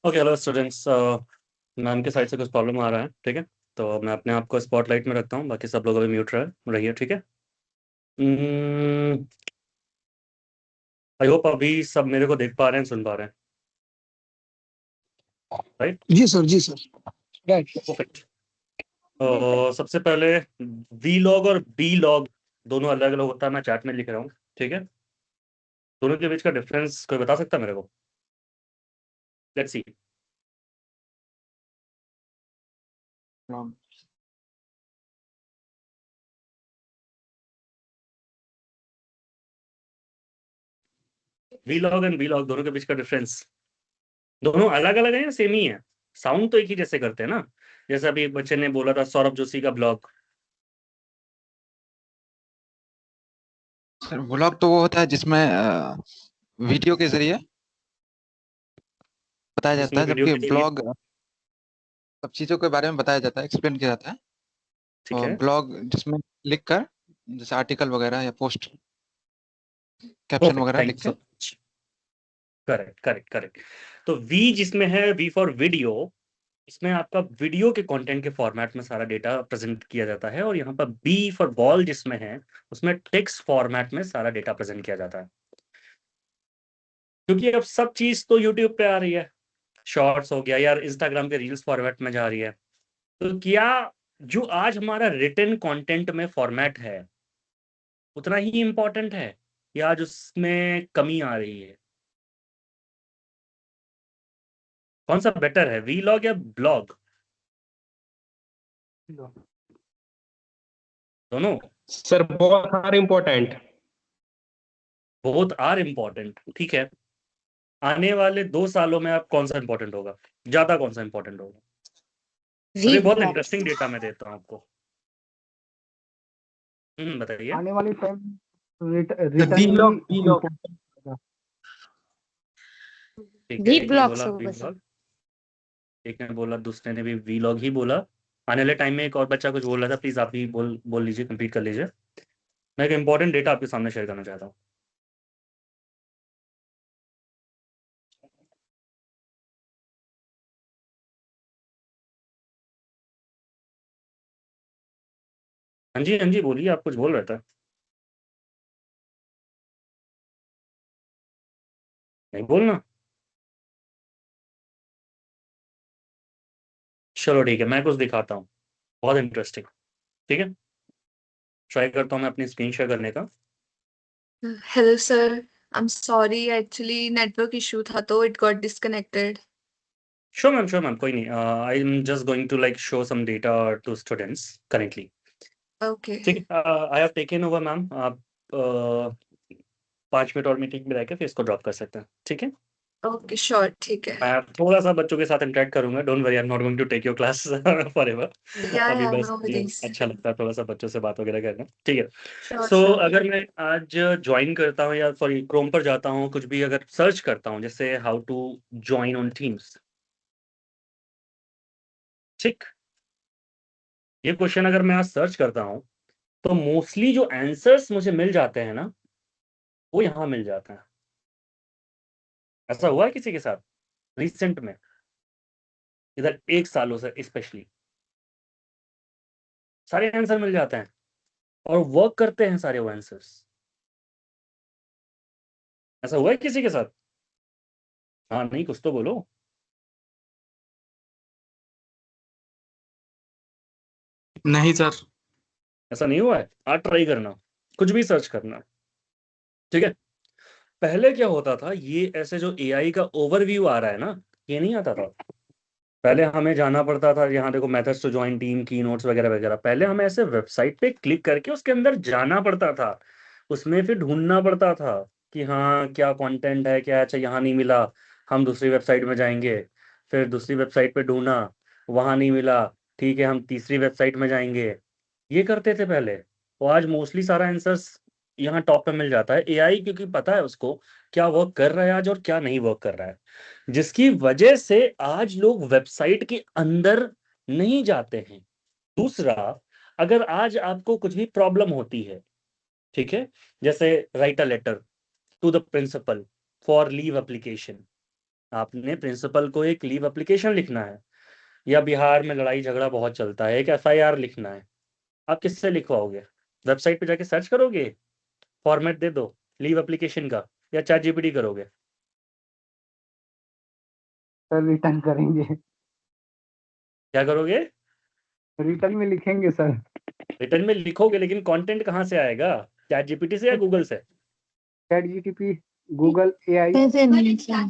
Okay, hello students, ma'am के साइड से कुछ प्रॉब्लम आ रहा है, ठीक है, तो मैं अपने आप को स्पॉटलाइट में रखता हूँ, बाकी सब लोग अभी म्यूट रहिए, ठीक है। आई होप अभी सब मेरे को देख पा रहे हैं, सुन पा रहे हैं, राइट? जी सर, जी सर। राइट। परफेक्ट। तो सबसे पहले वी लॉग और बी लॉग दोनों अलग अलग होता है, मैं चैट में लिख रहा हूँ, ठीक है। दोनों के बीच का डिफरेंस कोई बता सकता है मेरे को? Let's see. Vlog and blog दोनों के बीच का डिफरेंस, दोनों अलग अलग है या सेम ही है? साउंड तो एक ही जैसे करते हैं ना, जैसे अभी एक बच्चे ने बोला था सौरभ जोशी का ब्लॉग। सर व्लॉग तो वो होता है जिसमें वीडियो के जरिए बताया जाता जिसमें है, वीडियो जबकि के जरिए, ब्लॉग सब चीजों के बारे में बताया जाता है, एक्सप्लेन किया जाता है। ठीक और है। ब्लॉग जिसमें लिख कर, जैसे आर्टिकल वगैरह या पोस्ट कैप्शन परफेक्ट, वगैरह थैंक लिख यू के। So much. Correct correct correct. तो वी जिसमें है, वी फॉर वीडियो, इसमें आपका वीडियो के कंटेंट के फॉर्मेट में सारा डेटा प्रेजेंट किया जाता है, और यहाँ पर बी फॉर बॉल जिसमें है, उसमें टेक्स्ट फॉर्मेट में सारा डेटा प्रेजेंट किया जाता है। क्योंकि अब सब चीज तो यूट्यूब पे आ रही है, शॉर्ट्स हो गया या इंस्टाग्राम के रील्स फॉर्मेट में जा रही है, तो क्या जो आज हमारा रिटन कंटेंट में फॉर्मेट है उतना ही इम्पोर्टेंट है, या आज उसमें कमी आ रही है? कौन सा बेटर है, वीलॉग या ब्लॉग? दोनों। सर बहुत are important. Both are important, ठीक है। आने वाले 2 सालों में आप कौन सा इंपॉर्टेंट होगा, ज्यादा कौन सा इंपॉर्टेंट होगा? वी अभी बहुत ब्लॉग। इंटरेस्टिंग डेटा मैं देता हूँ आपको। बताइए। आने वाले टाइम वी रिटर्न ही लॉग, वी लॉग। इम्पोर्टेंट होगा। ठीक है, वी एक ने ब्लॉग्स बोला वी होगा सर। ब्लॉग, एक ने बोला, दूसरे ने भी वीलॉग ही बोला। आने वाले टाइम में एक और बच्चा कुछ बोल रहा था, प्लीज आप भी बोल बोल लीजिए, कंप्लीट कर लीजिए। मैं एक इंपॉर्टेंट डेटा आपके सामने शेयर करना चाहता हूँ। हाँ जी बोलिए, आप कुछ बोल रहे थे। नहीं बोलना? चलो ठीक है, मैं कुछ दिखाता हूँ, बहुत इंटरेस्टिंग। ठीक है, ट्राई करता हूँ मैं अपनी स्क्रीन शेयर करने का। Hello sir, I am sorry, actually network issue था तो it got disconnected. Sure ma'am, कोई नहीं। I am just going to like show some data to students currently. Okay ठीक है, I have taken over ma'am. आप 5 minute और meeting में रहकर फिर इसको ड्रॉप कर सकते हैं, ठीक है। ओके श्योर, ठीक है। मैं थोड़ा सा बच्चों के साथ इंटरेक्ट करूंगा, don't worry, I am not going to take your class forever. या अभी बस नो मुझे वरीज। अच्छा लगता है थोड़ा सा बच्चों से बात वगैरह करना, ठीक है। Sure so sure. अगर मैं आज ज्वाइन करता हूँ या सॉरी क्रोम पर जाता हूँ, कुछ भी अगर सर्च करता हूँ जैसे how to join on Teams, ठीक, ये क्वेश्चन अगर मैं आज सर्च करता हूँ तो मोस्टली जो आंसर्स मुझे मिल जाते हैं ना, वो यहाँ मिल जाते हैं। ऐसा हुआ है किसी के साथ रिसेंट में, इधर 1 सालों से स्पेशली सारे आंसर मिल जाते हैं और वर्क करते हैं सारे वो आंसर्स। ऐसा हुआ है किसी के साथ? हाँ नहीं, कुछ तो बोलो। नहीं सर। ऐसा नहीं हुआ है? आज ट्राई करना, कुछ भी सर्च करना, ठीक है। पहले क्या होता था, ये ऐसे जो एआई का ओवरव्यू आ रहा है ना, ये नहीं आता था। पहले हमें जाना पड़ता था, यहाँ देखो मेथड्स टू ज्वाइन टीम, की नोट्स वगैरह वगैरह, पहले हमें ऐसे वेबसाइट पे क्लिक करके उसके अंदर जाना पड़ता था, उसमें फिर ढूंढना पड़ता था कि हाँ क्या कंटेंट है, क्या है। अच्छा यहाँ नहीं मिला, हम दूसरी वेबसाइट में जाएंगे, फिर दूसरी वेबसाइट पे ढूंढना, वहां नहीं मिला, ठीक है हम तीसरी वेबसाइट में जाएंगे, ये करते थे पहले। और आज मोस्टली सारा आंसर्स यहाँ टॉप पे मिल जाता है। एआई क्योंकि पता है उसको क्या वर्क कर रहा है आज और क्या नहीं वर्क कर रहा है, जिसकी वजह से आज लोग वेबसाइट के अंदर नहीं जाते हैं। दूसरा, अगर आज आपको कुछ भी प्रॉब्लम होती है, ठीक है, जैसे write a letter to the principal for leave application, आपने प्रिंसिपल को एक लीव एप्लीकेशन लिखना है, या बिहार में लड़ाई झगड़ा बहुत चलता है, एक एफआईआर लिखना है, आप किससे लिखवाओगे? वेबसाइट पे जाके सर्च करोगे, फॉर्मेट दे दो लीव एप्लीकेशन का, या चैट जीपीटी करोगे? सर रिटर्न करेंगे। क्या करोगे? रिटर्न में लिखेंगे सर। रिटर्न में लिखोगे, लेकिन कंटेंट कहाँ से आएगा? चैट जीपीटी से या गूगल से? Chat GTP, Google, AI. ऐसे नहीं सर।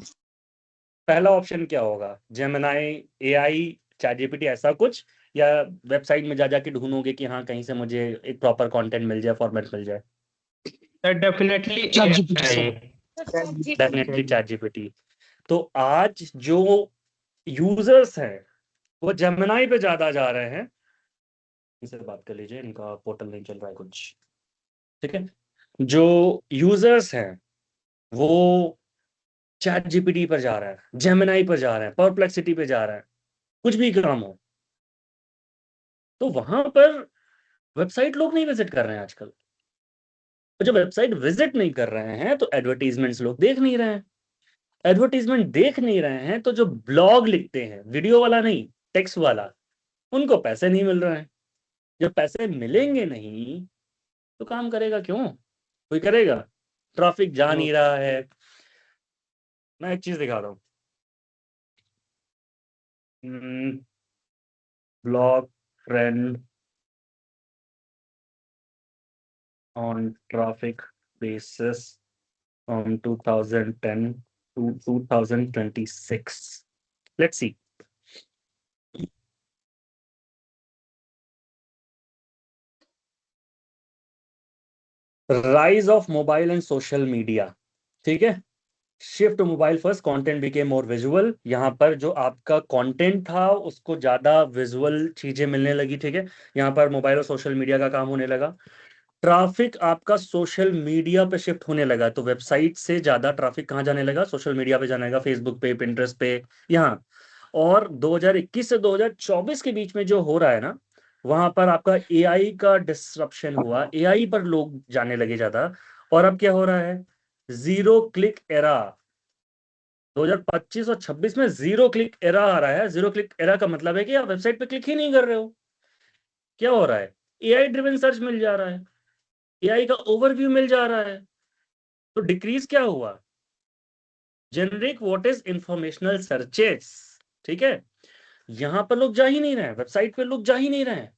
पहला ऑप्शन क्या होगा, जेमिनाई, एआई, चैट जीपीटी, ऐसा कुछ, या वेबसाइट में जा जाके ढूंढोगे कि हाँ कहीं से मुझे एक प्रॉपर कंटेंट मिल जाए, फॉर्मेट मिल जाए? Definitely chat GPT sir. Definitely chat GPT. तो आज जो यूजर्स हैं वो जेमिनाई पे ज्यादा जा रहे हैं। इनसे बात कर लीजिए, इनका पोर्टल नहीं चल रहा है कुछ, ठीक है। जो यूजर्स हैं वो चैट जीपीटी पर जा रहे हैं, जेमिनाई पर जा रहे हैं, परप्लेक्सिटी पे जा रहे हैं, कुछ भी काम हो। तो वहां पर वेबसाइट लोग नहीं विजिट कर रहे हैं आजकल। तो जब वेबसाइट विजिट नहीं कर रहे हैं तो एडवर्टीजमेंट्स लोग देख नहीं रहे हैं। एडवर्टीजमेंट देख नहीं रहे हैं तो जो ब्लॉग लिखते हैं, वीडियो वाला नहीं, टेक्स्ट वाला, उनको पैसे नहीं मिल रहे हैं। जब पैसे मिलेंगे नहीं तो काम करेगा क्यों? कोई करेगा? ट्रैफिक जा नहीं रहा है। मैं एक चीज दिखा रहा हूँ, blog trend on traffic basis from 2010 to 2026. Let's see. Rise of mobile and social media, ठीक है। Shift mobile first, content became more visual. यहाँ पर जो आपका कंटेंट था उसको ज्यादा विजुअल चीजें मिलने लगी, ठीक है। यहाँ पर मोबाइल और सोशल मीडिया का काम होने लगा। ट्रैफिक आपका सोशल मीडिया पे शिफ्ट होने लगा, तो वेबसाइट से ज्यादा ट्रैफिक कहाँ जाने लगा? सोशल मीडिया पे जाने लगा, फेसबुक पे, पिंटरेस्ट पे, यहाँ। और 2021 से 2024 के बीच में जो हो रहा है ना, वहां पर आपका एआई का डिसरप्शन हुआ, एआई पर लोग जाने लगे ज्यादा। और अब क्या हो रहा है? Zero click era. 2025 और 26 में जीरो क्लिक एरा आ रहा है। जीरो क्लिक एरा का मतलब है कि आप वेबसाइट पे क्लिक ही नहीं कर रहे हो। क्या हो रहा है? एआई ड्रिवन सर्च मिल जा रहा है, एआई का ओवरव्यू मिल जा रहा है। तो डिक्रीज क्या हुआ? Generic what is informational searches, ठीक है। यहां पर लोग जा ही नहीं रहे हैं, वेबसाइट पे लोग जा ही नहीं रहे हैं।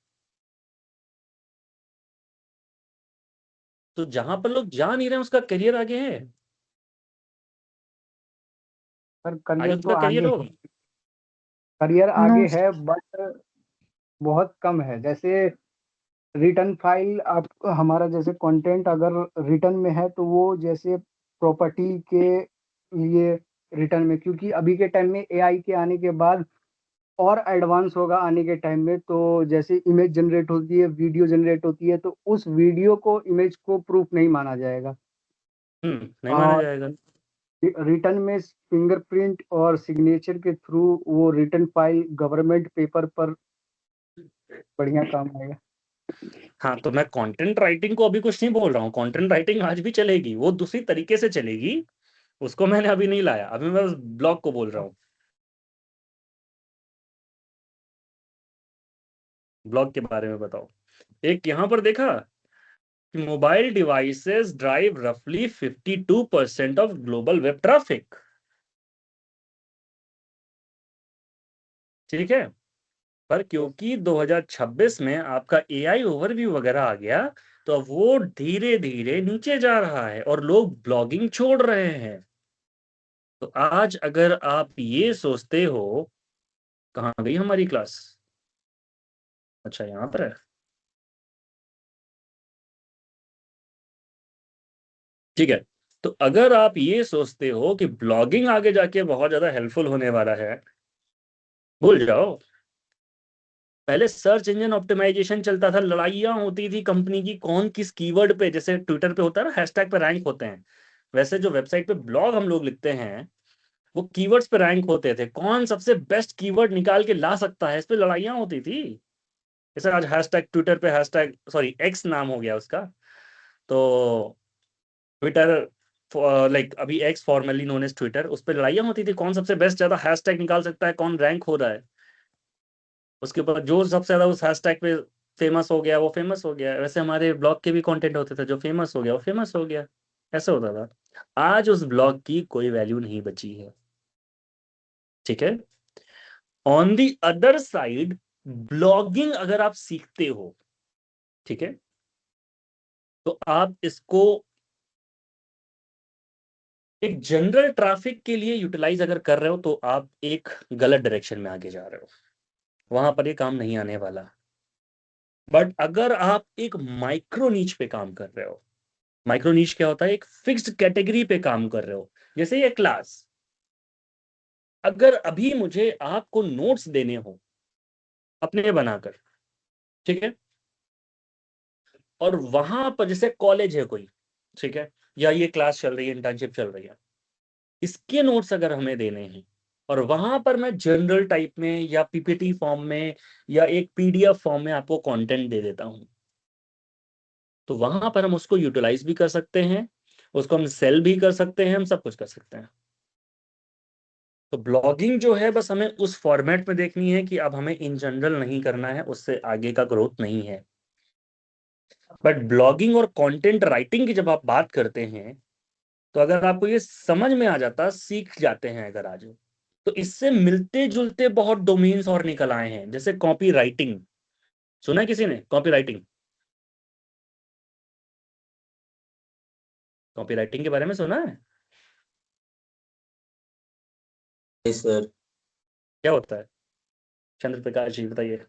तो जहां पर लोग जा नहीं रहे हैं उसका करियर आगे है, सर आगे करियर तो उसका आगे करियर है, होगा। करियर नो आगे है बट बहुत कम है। जैसे रिटर्न फाइल आप हमारा जैसे कंटेंट अगर रिटर्न में है तो वो जैसे प्रॉपर्टी के लिए रिटर्न में, क्योंकि अभी के टाइम में एआई के आने के बाद और एडवांस होगा आने के टाइम में। तो जैसे इमेज जनरेट होती है, वीडियो जनरेट होती है, तो उस वीडियो को इमेज को प्रूफ नहीं माना जाएगा। नहीं माना जाएगा। रिटर्न में फिंगरप्रिंट और सिग्नेचर के थ्रू वो रिटर्न फाइल गवर्नमेंट पेपर पर बढ़िया काम आएगा। हाँ, तो मैं कंटेंट राइटिंग को अभी कुछ नहीं बोल रहा हूँ, कंटेंट राइटिंग आज भी चलेगी, वो दूसरी तरीके से चलेगी, उसको मैंने अभी नहीं लाया, अभी मैं बस ब्लॉग को बोल रहा हूँ। ब्लॉग के बारे में बताओ। एक यहाँ पर देखा कि मोबाइल डिवाइसेस ड्राइव रफली 52% ऑफ ग्लोबल वेब ट्रैफिक। ठीक है, पर क्योंकि 2026 में आपका एआई ओवरव्यू वगैरह आ गया, तो अब वो धीरे धीरे नीचे जा रहा है और लोग ब्लॉगिंग छोड़ रहे हैं। तो आज अगर आप ये सोचते हो, कहाँ गई हमारी क्लास? अच्छा, यहाँ पर है। ठीक है, तो अगर आप ये सोचते हो कि ब्लॉगिंग आगे जाके बहुत ज्यादा हेल्पफुल होने वाला है, भूल जाओ। पहले सर्च इंजन ऑप्टिमाइजेशन चलता था, लड़ाइयां होती थी कंपनी की कौन किस कीवर्ड पे, जैसे ट्विटर पे होता है ना हैशटैग पे रैंक होते हैं, वैसे जो वेबसाइट पे ब्लॉग हम लोग लिखते हैं वो कीवर्ड्स पे रैंक होते थे, कौन सबसे बेस्ट कीवर्ड निकाल के ला सकता है, इस पे लड़ाइयां होती थी। जैसे आज हैशटैग ट्विटर पे, हैशटैग सॉरी एक्स नाम हो गया उसका, तो ट्विटर लाइक अभी X formerly known as Twitter, उस पर लड़ाइयां होती थी कौन सबसे बेस्ट ज्यादा हैशटैग निकाल सकता है, कौन रैंक हो रहा है। उसके ऊपर जो सबसे ज्यादा उस हैशटैग पे फेमस हो गया वो फेमस हो गया। वैसे हमारे ब्लॉग के भी कंटेंट होते थे, जो फेमस हो गया वो फेमस हो गया, ऐसे होता था। आज उस ब्लॉग की कोई वैल्यू नहीं बची है। ठीक है, on the other side blogging अगर आप सीखते हो, ठीक है, तो आप इसको एक जनरल ट्रैफिक के लिए यूटिलाइज अगर कर रहे हो तो आप एक गलत डायरेक्शन में आगे जा रहे हो, वहां पर ये काम नहीं आने वाला। बट अगर आप एक माइक्रो नीच पे काम कर रहे हो, माइक्रो नीच क्या होता है, एक फिक्स्ड कैटेगरी पे काम कर रहे हो, जैसे ये क्लास, अगर अभी मुझे आपको नोट्स देने हो अपने बनाकर, ठीक है, और वहां पर जैसे कॉलेज है कोई, ठीक है, या ये क्लास चल रही है, इंटर्नशिप चल रही है, इसके नोट्स अगर हमें देने हैं और वहां पर मैं जनरल टाइप में या पीपीटी फॉर्म में या एक पीडीएफ फॉर्म में आपको कंटेंट दे देता हूं, तो वहां पर हम उसको यूटिलाइज भी कर सकते हैं, उसको हम सेल भी कर सकते हैं, हम सब कुछ कर सकते हैं। तो ब्लॉगिंग जो है बस हमें उस फॉर्मेट में देखनी है कि अब हमें इन जनरल नहीं करना है, उससे आगे का ग्रोथ नहीं है। बट ब्लॉगिंग और कंटेंट राइटिंग की जब आप बात करते हैं, तो अगर आपको ये समझ में आ जाता, सीख जाते हैं अगर आज, तो इससे मिलते जुलते बहुत डोमेन्स और निकल आए हैं, जैसे कॉपी राइटिंग। सुना है किसी ने कॉपी राइटिंग? कॉपी राइटिंग के बारे में सुना है? सर क्या होता है? चंद्र प्रकाश जी बताइए।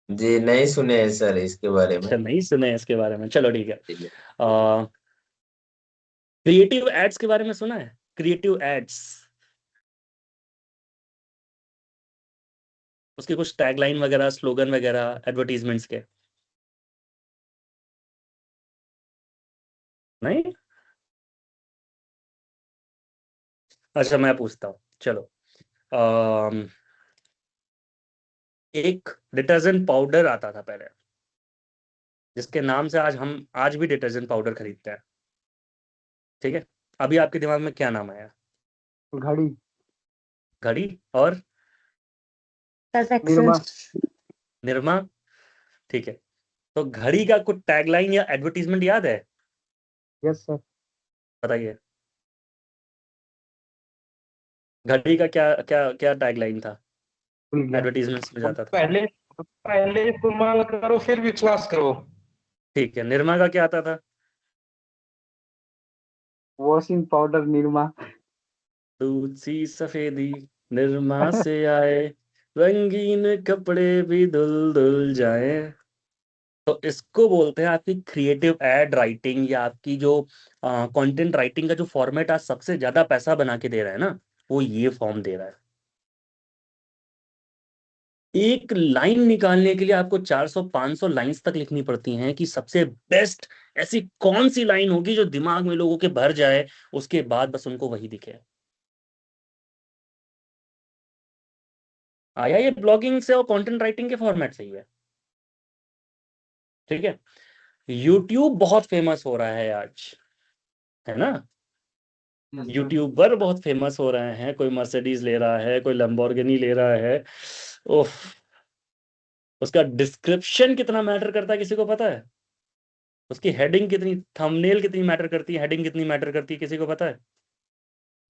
जी नहीं सुने हैं सर इसके बारे में। अच्छा, नहीं सुने हैं इसके बारे में, चलो ठीक है। क्रिएटिव एड्स के बारे में सुना है? क्रिएटिव एड्स, उसके कुछ टैगलाइन वगैरह, स्लोगन वगैरह एडवर्टीजमेंट्स के, नहीं? अच्छा, मैं पूछता हूँ, चलो। अम, एक डिटर्जेंट पाउडर आता था पहले, जिसके नाम से आज भी डिटर्जेंट पाउडर खरीदते हैं, ठीक है, अभी आपके दिमाग में क्या नाम आया? घड़ी। घड़ी और निर्मा। निरमा, ठीक है। तो घड़ी का कुछ टैगलाइन या एडवर्टीजमेंट याद है? Yes sir. बताइए, घड़ी का क्या क्या क्या टैगलाइन था, भूल गया। एडवर्टीजमेंट्स में जाता था? पहले पहले इस्तेमाल करो फिर विश्वास करो। ठीक है, निरमा का क्या आता था? Washing powder Nirma. दूध सी सफेदी निरमा से आए, रंगीन कपड़े भी धुल धुल जाए। तो इसको बोलते हैं आपकी क्रिएटिव एड राइटिंग, या आपकी जो कंटेंट राइटिंग का जो फॉर्मेट आज सबसे ज्यादा पैसा बना के दे रहा है ना, वो ये फॉर्म दे रहा है। एक लाइन निकालने के लिए आपको 400-500 लाइंस तक लिखनी पड़ती हैं कि सबसे बेस्ट ऐसी कौन सी लाइन होगी जो दिमाग में लोगों के भर जाए, उसके बाद बस उनको वही दिखे। आया ये ब्लॉगिंग से और कंटेंट राइटिंग के फॉर्मेट से ही है, ठीक है। यूट्यूब बहुत फेमस हो रहा है आज, है ना। यूट्यूबर बहुत फेमस हो रहे हैं, कोई मर्सिडीज ले रहा है, कोई लैम्बोर्गिनी ले रहा है। उफ, उसका डिस्क्रिप्शन कितना मैटर करता है किसी को पता है? उसकी हेडिंग कितनी, थंबनेल कितनी मैटर करती है, हेडिंग कितनी मैटर करती है, किसी को पता है?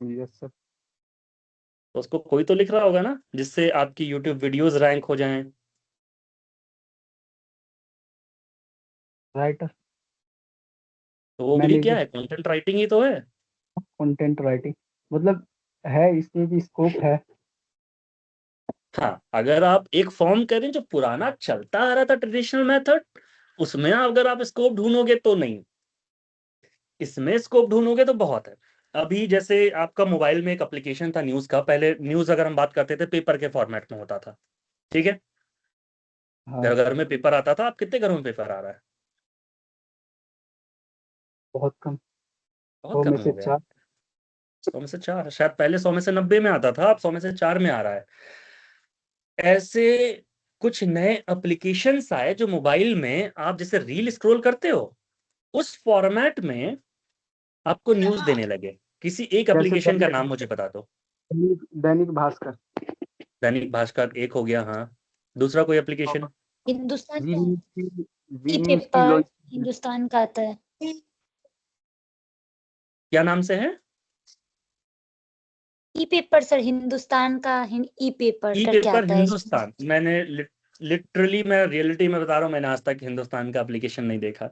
Yes sir. तो उसको कोई तो लिख रहा होगा ना, जिससे आपकी यूट्यूब वीडियोस रैंक हो जाएं। राइटर। तो वो भी क्या है, कंटेंट राइटिंग ही तो है। कंटेंट राइटिंग मतलब है, इसमें भी स्कोप है। हाँ, अगर आप एक फॉर्म करें जो पुराना चलता आ रहा था ट्रेडिशनल मेथड, उसमें अगर आप स्कोप ढूंढोगे तो नहीं, इसमें स्कोप ढूंढोगे तो बहुत है। अभी जैसे आपका मोबाइल में एक एप्लीकेशन था न्यूज का, पहले न्यूज अगर हम बात करते थे पेपर के फॉर्मेट में होता था, ठीक है। हाँ, घर घर में पेपर आता था, अब कितने घरों में पेपर आ रहा है? बहुत कम। बहुत 100 कम में से हो गया। 4। 100 में से 4, शायद पहले 100 में से 90 में आता था, अब 100 में से 4 में आ रहा है। ऐसे कुछ नए एप्लीकेशंस आए जो मोबाइल में आप जैसे रील स्क्रॉल करते हो, उस फॉर्मेट में आपको न्यूज देने लगे। किसी एक जैसे एप्लीकेशन का नाम मुझे बता दो। दैनिक भास्कर। दैनिक भास्कर एक हो गया, हाँ। दूसरा कोई एप्लीकेशन? हिंदुस्तान जी का न्यूज की जी ई न्यूज की पेपर हिंदुस्तान का आता है। क्या नाम से है? ई पेपर सर, हिंदुस्तान का ई पेपर ई करके पेपर आता है इसमें। हिंदुस्तान, मैंने लिटरली मैं रियलिटी में बता रहा हूँ, मैंने आज तक हिंदुस्तान का एप्लीकेशन नहीं देखा।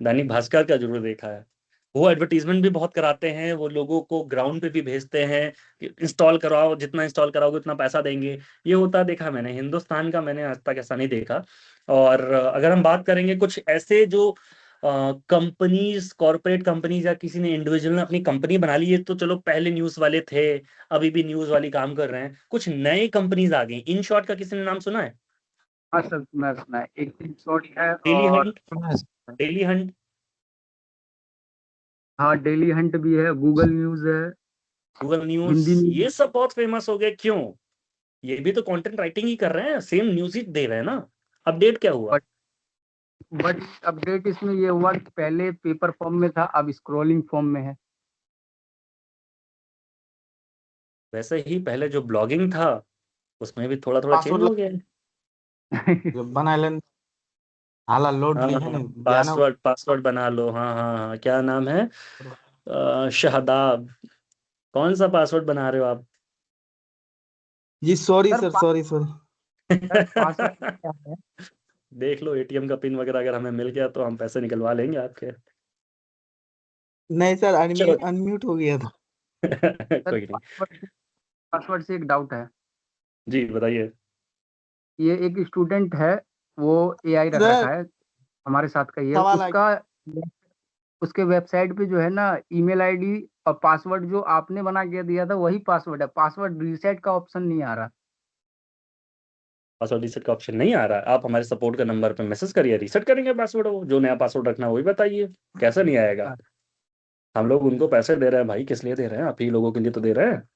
दैनिक भास्कर का जरूर देखा है। वो एडवर्टीजमेंट भी बहुत कराते हैं, वो लोगों को ग्राउंड पे भी भेजते हैं कि इंस्टॉल करवाओ, जितना इंस्टॉल कराओगे उतना पैसा देंगे। ये होता देखा मैंने, हिंदुस्तान का मैंने आज तक ऐसा नहीं देखा। और अगर हम बात करेंगे कुछ ऐसे जो कंपनीज, कॉर्पोरेट कंपनीज या किसी ने इंडिविजुअल ने अपनी कंपनी बना ली है, तो चलो पहले न्यूज वाले थे, अभी भी न्यूज वाली काम कर रहे हैं। कुछ नई कंपनीज आ गई। इन शॉर्ट का किसी ने नाम सुना है? हाँ सर, सुना है। एक शॉट है डेली और हंट, डेली हंट। हाँ, डेली हंट भी है, गूगल न्यूज है, गूगल न्यूज, हिंदी न्यूज। ये सब बहुत फेमस हो गए। क्यों? ये भी तो कंटेंट राइटिंग ही कर रहे हैं, सेम न्यूज ही दे रहे हैं ना। अपडेट क्या हुआ? बट अपडेट इसमें ये हुआ कि पहले पेपर फॉर्म में था, अब स्क्रॉलिंग फॉर्म में है। वैसे ही पहले जो ब्लॉगिंग था उसमें भी थोड़ा थोड़ा चेंज हो गया है। बना लेन हाला लोड ली है हाँ, ना पासवर्ड पासवर्ड बना लो। हाँ हाँ हाँ, क्या नाम है? शहदाब। कौन सा पासवर्ड बना रहे हो आप? जी sorry sir sir, sorry sorry. Password क्या है? देख लो, एटीएम का पिन वगैरह अगर हमें मिल गया तो हम पैसे निकलवा लेंगे आपके। नहीं सर, चलो। अनम्यूट हो गया था। कोई नहीं। पासवर्ड से एक डाउट है। जी बताइए। ये एक स्टूडेंट है, वो एआई रख सर, रखा है, हमारे साथ का ही है। सवाल उसके वेबसाइट पे जो है ना, ईमेल आईडी और पासवर्ड जो आपने बना के दिया था वही पासवर्ड है, पासवर्ड रीसेट का ऑप्शन नहीं आ रहा। पासवर्ड रीसेट का ऑप्शन नहीं आ रहा है? आप हमारे सपोर्ट का नंबर पे मैसेज करिए, रीसेट करेंगे पासवर्ड। वो जो नया पासवर्ड रखना है वही बताइए, कैसे नहीं आएगा? हम लोग उनको पैसे दे रहे हैं भाई, किस लिए दे रहे हैं? आप ही लोगों के लिए तो दे रहे हैं।